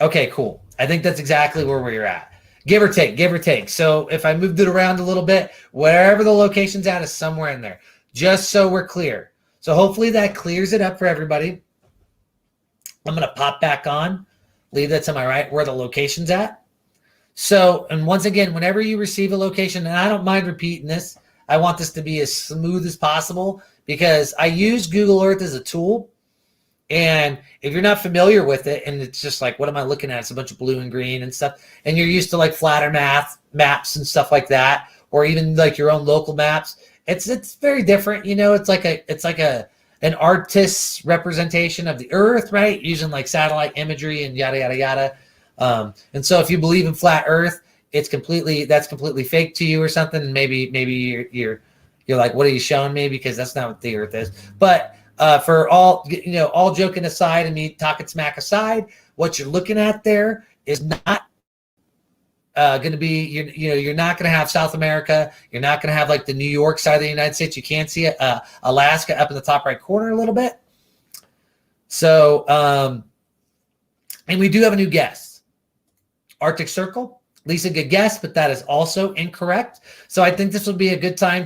Okay, cool. I think that's exactly where we're at. Give or take, give or take. So if I moved it around a little bit, wherever the location's at is somewhere in there, just so we're clear. So hopefully that clears it up for everybody. I'm going to pop back on, leave that to my right where the location's at. So, and once again, whenever you receive a location, and I don't mind repeating this, I want this to be as smooth as possible because I use Google Earth as a tool. And if you're not familiar with it, and it's just like, what am I looking at? It's a bunch of blue and green and stuff. And you're used to like flatter maps and stuff like that, or even like your own local maps. It's very different. You know, it's like an artist's representation of the Earth, right? Using like satellite imagery and yada, yada, yada. And so if you believe in flat Earth, that's completely fake to you or something. Maybe you're like, what are you showing me? Because that's not what the Earth is. But for all joking aside and me talking smack aside, what you're looking at there is not going to be, you're not going to have South America. You're not going to have like the New York side of the United States. You can see Alaska up in the top right corner a little bit. So, and we do have a new guest, Arctic Circle. Lisa, good guess, but that is also incorrect. So I think this will be a good time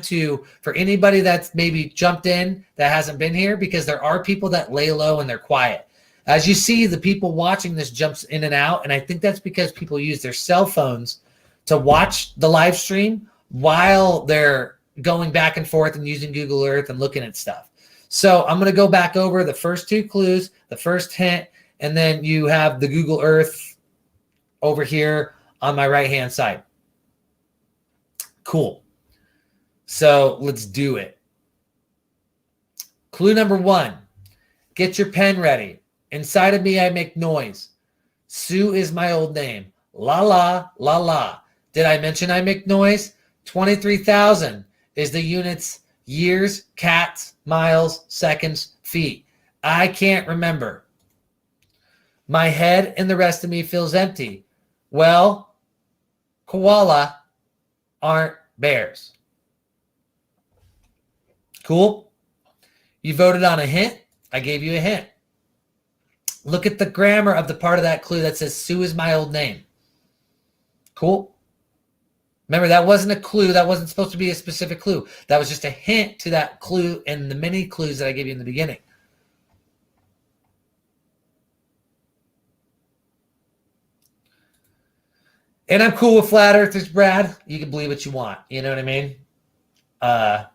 for anybody that's maybe jumped in that hasn't been here, because there are people that lay low and they're quiet. As you see, the people watching this jumps in and out, and I think that's because people use their cell phones to watch the live stream while they're going back and forth and using Google Earth and looking at stuff. So I'm going to go back over the first two clues, the first hint, and then you have the Google Earth over here on my right-hand side. Cool. So let's do it. Clue number 1. Get your pen ready. Inside of me, I make noise. Sue is my old name. La la, la la. Did I mention I make noise? 23,000 is the units, years, cats, miles, seconds, feet. I can't remember. My head and the rest of me feels empty. Well, koala aren't bears. Cool. You voted on a hint. I gave you a hint. Look at the grammar of the part of that clue that says Sue is my old name. Cool. Remember, that wasn't a clue. That wasn't supposed to be a specific clue. That was just a hint to that clue and the many clues that I gave you in the beginning. And I'm cool with flat earthers, Brad. You can believe what you want. You know what I mean? I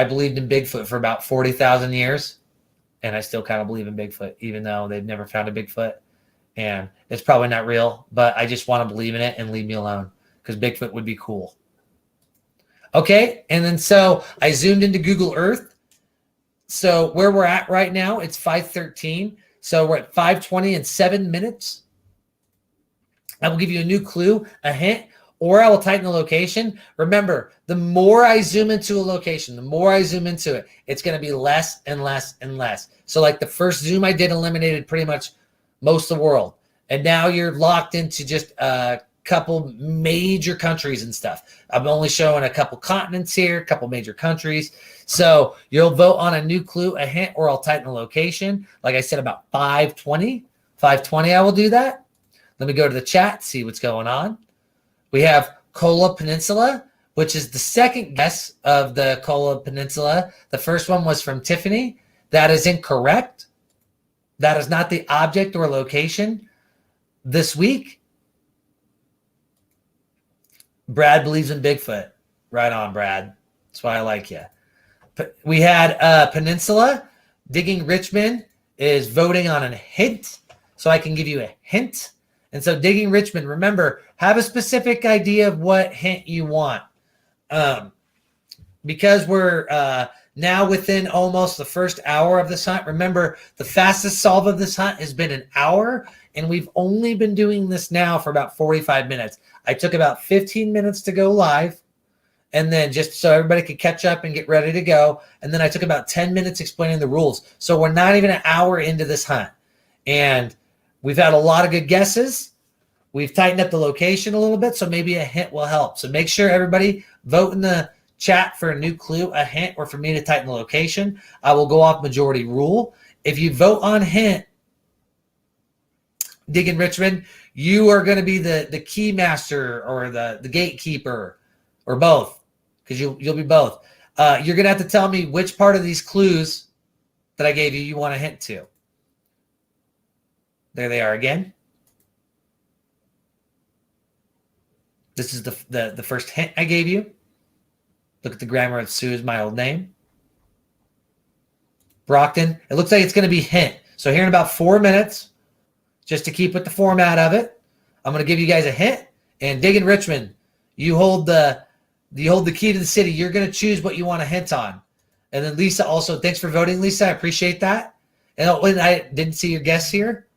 believed in Bigfoot for about 40,000 years, and I still kind of believe in Bigfoot, even though they've never found a Bigfoot. And it's probably not real, but I just want to believe in it and leave me alone, because Bigfoot would be cool. Okay, and then so I zoomed into Google Earth. So where we're at right now, it's 5:13. So we're at 5:20 in 7 minutes. I will give you a new clue, a hint, or I will tighten the location. Remember, the more I zoom into a location, the more I zoom into it, it's going to be less and less and less. So like the first zoom I did eliminated pretty much most of the world. And now you're locked into just a couple major countries and stuff. I'm only showing a couple continents here, a couple major countries. So you'll vote on a new clue, a hint, or I'll tighten the location. Like I said, about 5:20. 5:20 I will do that. Let me go to the chat, see what's going on. We have Kola Peninsula, which is the second guess of the Kola Peninsula. The first one was from Tiffany. That is incorrect. That is not the object or location this week. Brad believes in Bigfoot. Right on, Brad. That's why I like you. We had Peninsula. Digging Richmond is voting on a hint, so I can give you a hint. And so Digging Richmond, remember, have a specific idea of what hint you want. Because we're now within almost the first hour of this hunt. Remember, the fastest solve of this hunt has been an hour, and we've only been doing this now for about 45 minutes. I took about 15 minutes to go live, and then just so everybody could catch up and get ready to go. And then I took about 10 minutes explaining the rules. So we're not even an hour into this hunt. And we've had a lot of good guesses. We've tightened up the location a little bit, so maybe a hint will help. So make sure everybody vote in the chat for a new clue, a hint, or for me to tighten the location. I will go off majority rule. If you vote on hint, Digging Richmond, you are going to be the key master or the gatekeeper or both, because you'll be both. You're going to have to tell me which part of these clues that I gave you want a hint to. There they are again. This is the first hint I gave you. Look at the grammar of Sue is my old name. Brockton. It looks like it's going to be hint. So here in about 4 minutes, just to keep with the format of it, I'm going to give you guys a hint. And Digging Richmond, you hold the key to the city. You're going to choose what you want to hint on. And then Lisa also, thanks for voting, Lisa. I appreciate that. And I didn't see your guess here.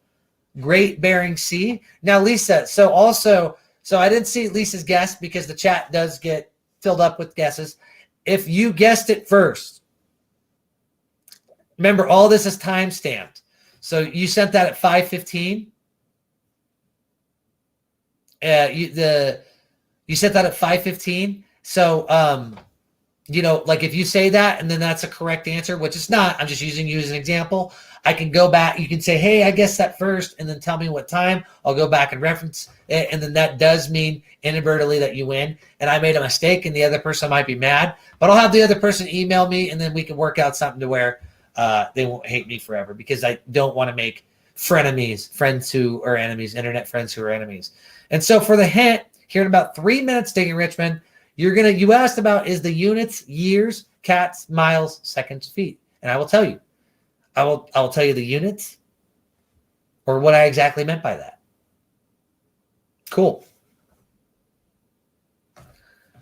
Great Bering Sea. Now, Lisa, so I didn't see Lisa's guess because the chat does get filled up with guesses. If you guessed it first, remember all this is time stamped. So you sent that at 5:15. You sent that at 5:15. So like if you say that and then that's a correct answer, which it's not, I'm just using you as an example. I can go back. You can say, hey, I guessed that first, and then tell me what time. I'll go back and reference it, and then that does mean inadvertently that you win. And I made a mistake, and the other person might be mad, but I'll have the other person email me, and then we can work out something to where they won't hate me forever, because I don't want to make frenemies, friends who are enemies, internet friends who are enemies. And so for the hint, here in about 3 minutes, Digging Richmond, you asked about is the units years, cats, miles, seconds, feet. And I will tell you. I will tell you the units or what I exactly meant by that. Cool.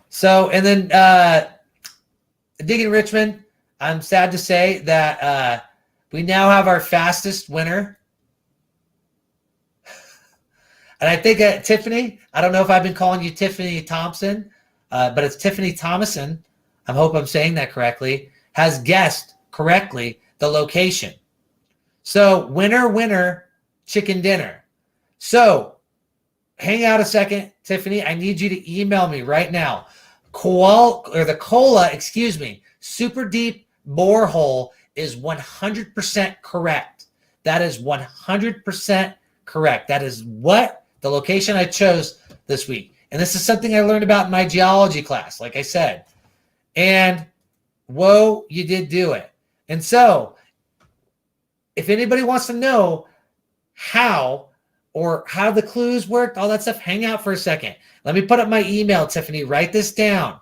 So, and then Digging Richmond, I'm sad to say that we now have our fastest winner. And I think Tiffany, I don't know if I've been calling you Tiffany Thompson, but it's Tiffany Thomason, I hope I'm saying that correctly, has guessed correctly the location. So winner, chicken dinner. So hang out a second, Tiffany. I need you to email me right now. The cola, super deep borehole is 100% correct. That is 100% correct. That is what the location I chose this week. And this is something I learned about in my geology class, like I said. And whoa, you did do it. And so if anybody wants to know how the clues worked, all that stuff, hang out for a second. Let me put up my email, Tiffany. Write this down.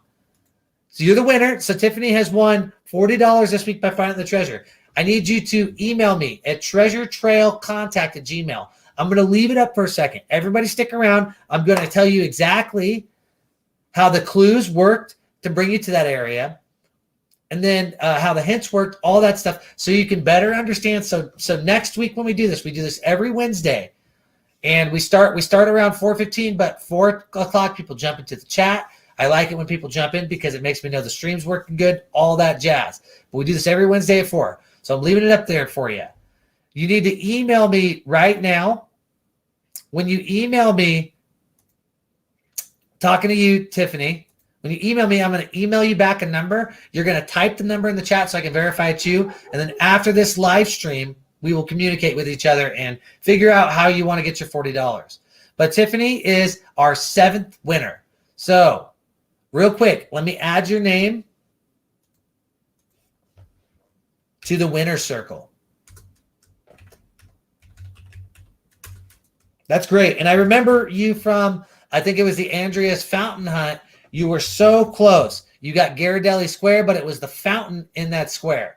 So you're the winner. So Tiffany has won $40 this week by finding the treasure. I need you to email me at treasuretrailcontact@gmail.com. I'm going to leave it up for a second. Everybody stick around. I'm going to tell you exactly how the clues worked to bring you to that area. And then how the hints worked, all that stuff, so you can better understand. So next week when we do this every Wednesday, and we start around 4:15, but 4 o'clock people jump into the chat. I like it when people jump in because it makes me know the stream's working good, all that jazz. But we do this every Wednesday at 4. So I'm leaving it up there for you. You need to email me right now. When you email me, talking to you, Tiffany, when you email me, I'm going to email you back a number. You're going to type the number in the chat so I can verify it's you. And then after this live stream, we will communicate with each other and figure out how you want to get your $40. But Tiffany is our 7th winner. So real quick, let me add your name to the winner circle. That's great. And I remember you from, I think it was the Andreas Fountain Hunt. You were so close. You got Ghirardelli Square, but it was the fountain in that square.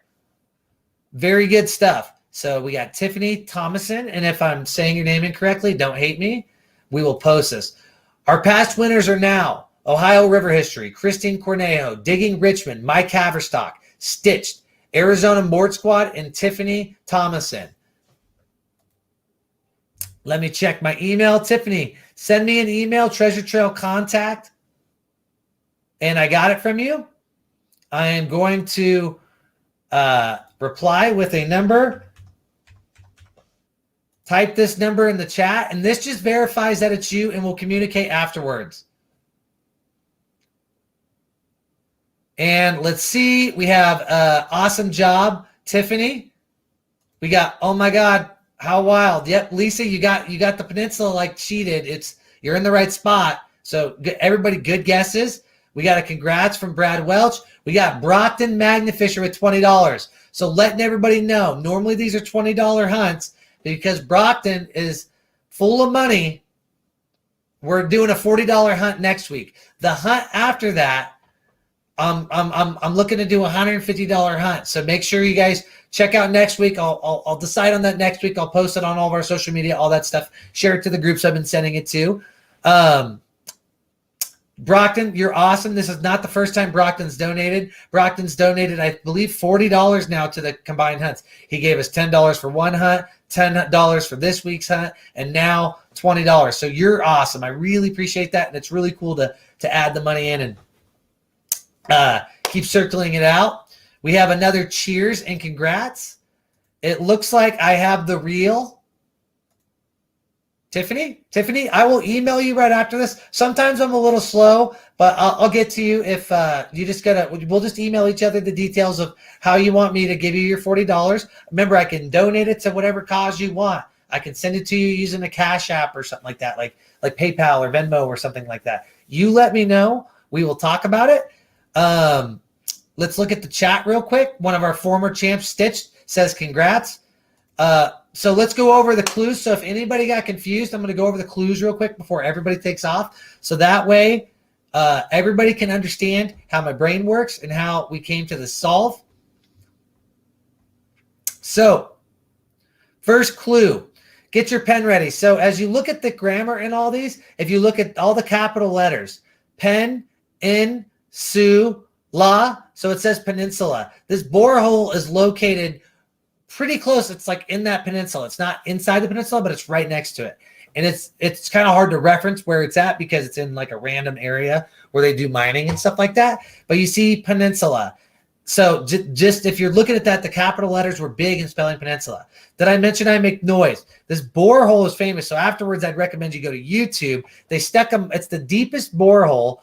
Very good stuff. So we got Tiffany Thomason, and if I'm saying your name incorrectly, don't hate me. We will post this. Our past winners are now Ohio River History, Christine Cornejo, Digging Richmond, Mike Haverstock, Stitched, Arizona Mort Squad, and Tiffany Thomason. Let me check my email. Tiffany, send me an email, Treasure Trail Contact. And I got it from you. I am going to reply with a number Type this number in the chat, and this just verifies that it's you, and we'll communicate afterwards. And let's see. We have awesome job, Tiffany. We got, oh my God, how wild. Yep, Lisa, you got the peninsula like cheated. You're in the right spot. So everybody, good guesses. We got a congrats from Brad Welch. We got Brockton Magnifisher with $20. So letting everybody know, normally these are $20 hunts because Brockton is full of money. We're doing a $40 hunt next week. The hunt after that, I'm looking to do a $150 hunt. So make sure you guys check out next week. I'll decide on that next week. I'll post it on all of our social media, all that stuff. Share it to the groups I've been sending it to. Brockton, you're awesome. This is not the first time Brockton's donated. Brockton's donated, I believe, $40 now to the combined hunts. He gave us $10 for one hunt, $10 for this week's hunt, and now $20. So you're awesome. I really appreciate that, and it's really cool to add the money in and keep circling it out. We have another cheers and congrats. It looks like I have the reel. Tiffany, I will email you right after this. Sometimes I'm a little slow, but I'll get to you if you just we'll just email each other the details of how you want me to give you your $40. Remember, I can donate it to whatever cause you want. I can send it to you using a Cash App or something like that, like PayPal or Venmo or something like that. You let me know. We will talk about it. Let's look at the chat real quick. One of our former champs, Stitch, says congrats. So let's go over the clues. So if anybody got confused, I'm going to go over the clues real quick before everybody takes off. So that way everybody can understand how my brain works and how we came to the solve. So first clue, get your pen ready. So as you look at the grammar in all these, if you look at all the capital letters, pen, in, su, la, so it says peninsula. This borehole is located pretty close. It's like in that peninsula. It's not inside the peninsula, but it's right next to it. And it's kind of hard to reference where it's at because it's in like a random area where they do mining and stuff like that. But you see peninsula. So just if you're looking at that, the capital letters were big in spelling peninsula. Did I mention I make noise? This borehole is famous. So afterwards, I'd recommend you go to YouTube. They stuck them. It's the deepest borehole.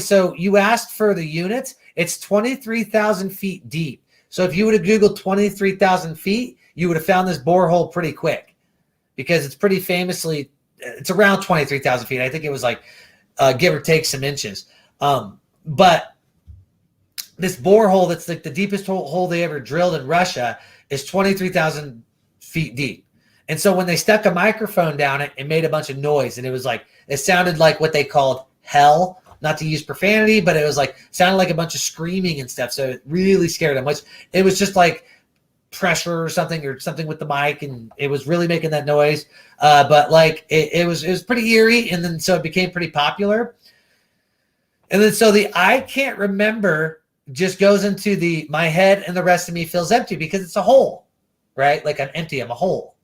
So you asked for the units. It's 23,000 feet deep. So if you would have Googled 23,000 feet, you would have found this borehole pretty quick because it's pretty famously, it's around 23,000 feet. I think it was like give or take some inches. But this borehole that's like the deepest hole they ever drilled in Russia is 23,000 feet deep. And so when they stuck a microphone down it, it made a bunch of noise. And it was like, it sounded like what they called hell. Not to use profanity, but it was like sounded like a bunch of screaming and stuff. So it really scared them. Which it was just like pressure or something with the mic, and it was really making that noise. But like it was pretty eerie, and then so it became pretty popular. And then so the I can't remember just goes into the my head and the rest of me feels empty because it's a hole, right? Like I'm empty. I'm a hole.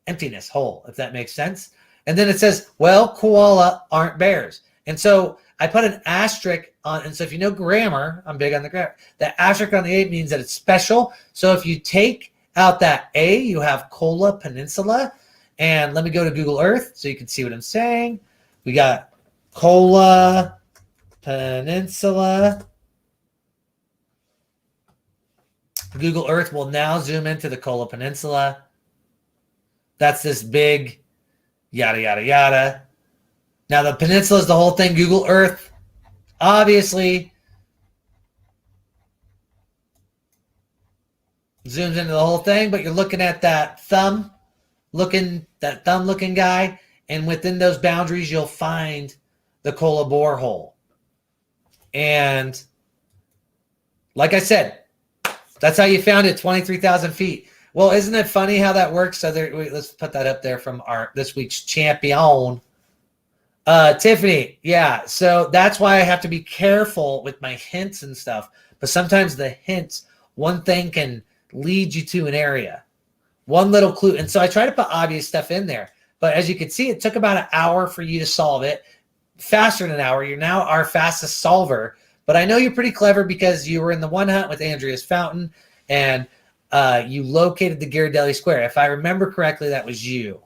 Emptiness hole, if that makes sense. And then it says, well, koala aren't bears. And so I put an asterisk on, and so if you know grammar, I'm big on the grammar. The asterisk on the A means that it's special. So if you take out that A, you have Kola Peninsula. And let me go to Google Earth so you can see what I'm saying. We got Kola Peninsula. Google Earth will now zoom into the Kola Peninsula. That's this big yada, yada, yada. Now, the peninsula is the whole thing. Google Earth, obviously, zooms into the whole thing, but you're looking at that thumb-looking guy, and within those boundaries, you'll find the Kola borehole. And like I said, that's how you found it, 23,000 feet. Well, isn't it funny how that works? So let's put that up there from this week's champion. Tiffany, yeah, so that's why I have to be careful with my hints and stuff. But sometimes the hints, one thing can lead you to an area. One little clue. And so I try to put obvious stuff in there. But as you can see, it took about an hour for you to solve it. Faster than an hour. You're now our fastest solver. But I know you're pretty clever because you were in the one hunt with Andrea's Fountain. And you located the Ghirardelli Square. If I remember correctly, that was you.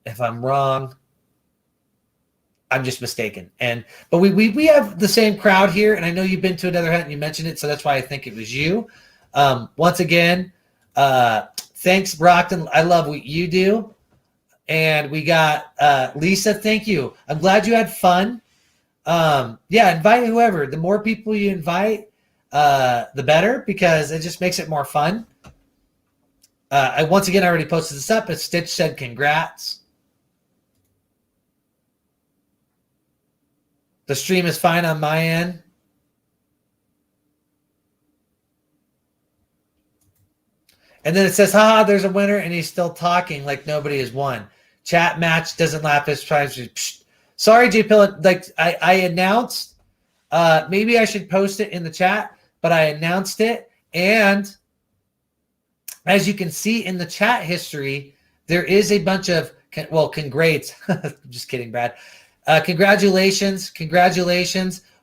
If I'm wrong, I'm just mistaken. But we have the same crowd here, and I know you've been to another hunt and you mentioned it, so that's why I think it was you. Once again, thanks, Brockton. I love what you do. And we got Lisa. Thank you. I'm glad you had fun. Yeah, invite whoever. The more people you invite, the better, because it just makes it more fun. I already posted this up, but Stitch said congrats. The stream is fine on my end. And then it says, haha, there's a winner, and he's still talking like nobody has won. Chat match doesn't laugh as tries. Sorry, J Pill. Like I announced, maybe I should post it in the chat, but I announced it. And as you can see in the chat history, there is a bunch of, well, congrats. Just kidding, Brad. Congratulations.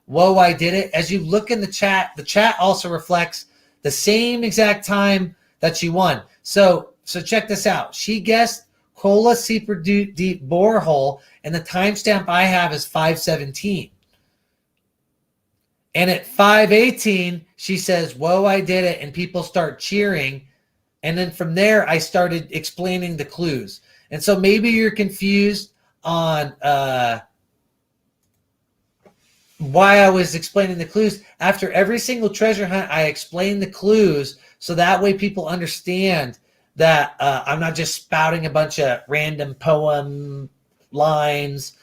Whoa, I did it. As you look in the chat also reflects the same exact time that she won. So check this out. She guessed Kola Super Deep Borehole, and the timestamp I have is 5:17. And at 5:18, she says, whoa, I did it, and people start cheering. And then from there, I started explaining the clues. And so maybe you're confused on why I was explaining the clues. After every single treasure hunt, I explain the clues so that way people understand that I'm not just spouting a bunch of random poem lines,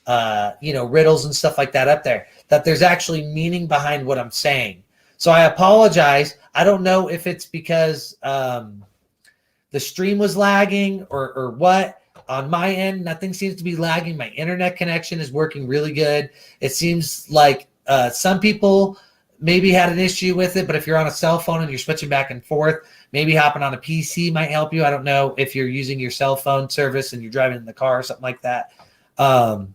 riddles and stuff like that up there, that there's actually meaning behind what I'm saying. So I apologize. I don't know if it's because the stream was lagging or what. On my end, nothing seems to be lagging. My internet connection is working really good. It seems like some people maybe had an issue with it, but if you're on a cell phone and you're switching back and forth, maybe hopping on a PC might help you. I don't know if you're using your cell phone service and you're driving in the car or something like that. But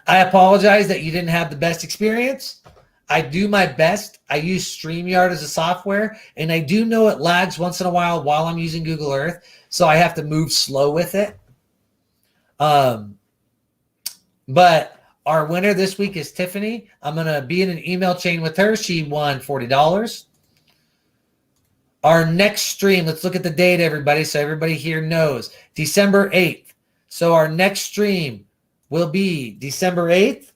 I apologize that you didn't have the best experience. I do my best. I use StreamYard as a software, and I do know it lags once in a while I'm using Google Earth, so I have to move slow with it. But our winner this week is Tiffany. I'm going to be in an email chain with her. She won $40. Our next stream, let's look at the date, everybody, so everybody here knows. December 8th. So our next stream will be December 8th.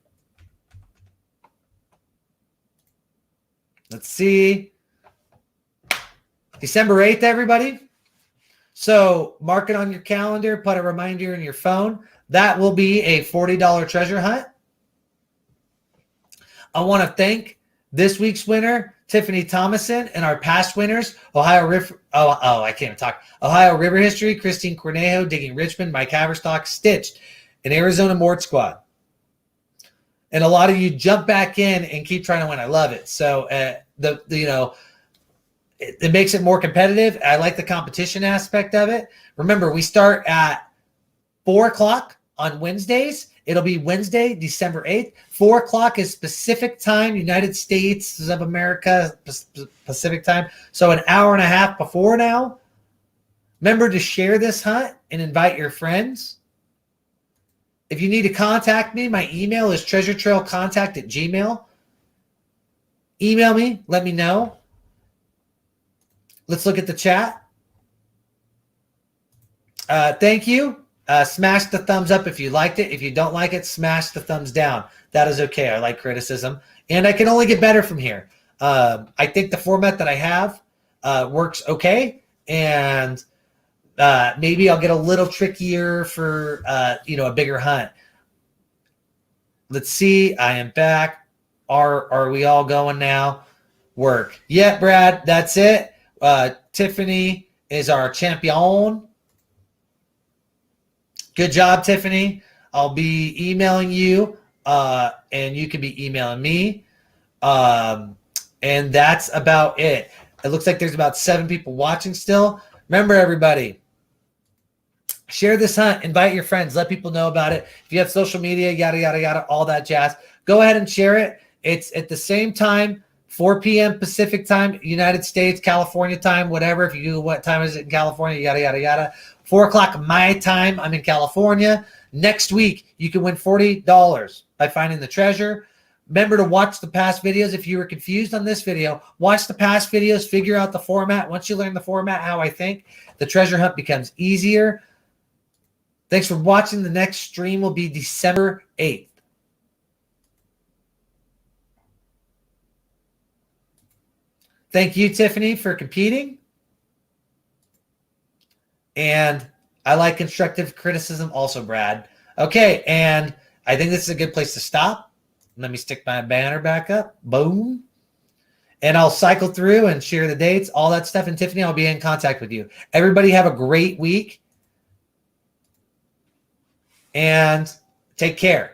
Let's see. December 8th, everybody. So mark it on your calendar. Put a reminder in your phone. That will be a $40 treasure hunt. I want to thank this week's winner, Tiffany Thomason, and our past winners, Ohio River History, Christine Cornejo, Digging Richmond, Mike Haverstock, Stitched, and Arizona Mort Squad. And a lot of you jump back in and keep trying to win. I love it. So it makes it more competitive. I like the competition aspect of it. Remember, we start at 4:00 on Wednesdays. It'll be Wednesday, December 8th. 4:00 is Pacific time, United States of America, Pacific time. So an hour and a half before now. Remember to share this hunt and invite your friends. If you need to contact me, my email is treasuretrailcontact@gmail.com. Email me. Let me know. Let's look at the chat. Thank you. Smash the thumbs up if you liked it. If you don't like it, smash the thumbs down. That is okay. I like criticism. And I can only get better from here. I think the format that I have works okay. And maybe I'll get a little trickier for, a bigger hunt. Let's see. I am back. Are we all going now? Work. Yeah, Brad, that's it. Tiffany is our champion. Good job, Tiffany. I'll be emailing you, and you can be emailing me. And that's about it. It looks like there's about 7 people watching still. Remember, everybody, share this hunt. Invite your friends. Let people know about it. If you have social media, yada, yada, yada, all that jazz, go ahead and share it. It's at the same time, 4 p.m. Pacific time, United States, California time, whatever. If you do what time is it in California, yada, yada, yada. 4 o'clock my time, I'm in California. Next week, you can win $40 by finding the treasure. Remember to watch the past videos. If you were confused on this video, watch the past videos, figure out the format. Once you learn the format, how I think, the treasure hunt becomes easier. Thanks for watching. The next stream will be December 8th. Thank you, Tiffany, for competing. And I like constructive criticism also, Brad. Okay, and I think this is a good place to stop. Let me stick my banner back up. Boom. And I'll cycle through and share the dates, all that stuff. And Tiffany, I'll be in contact with you. Everybody have a great week. And take care.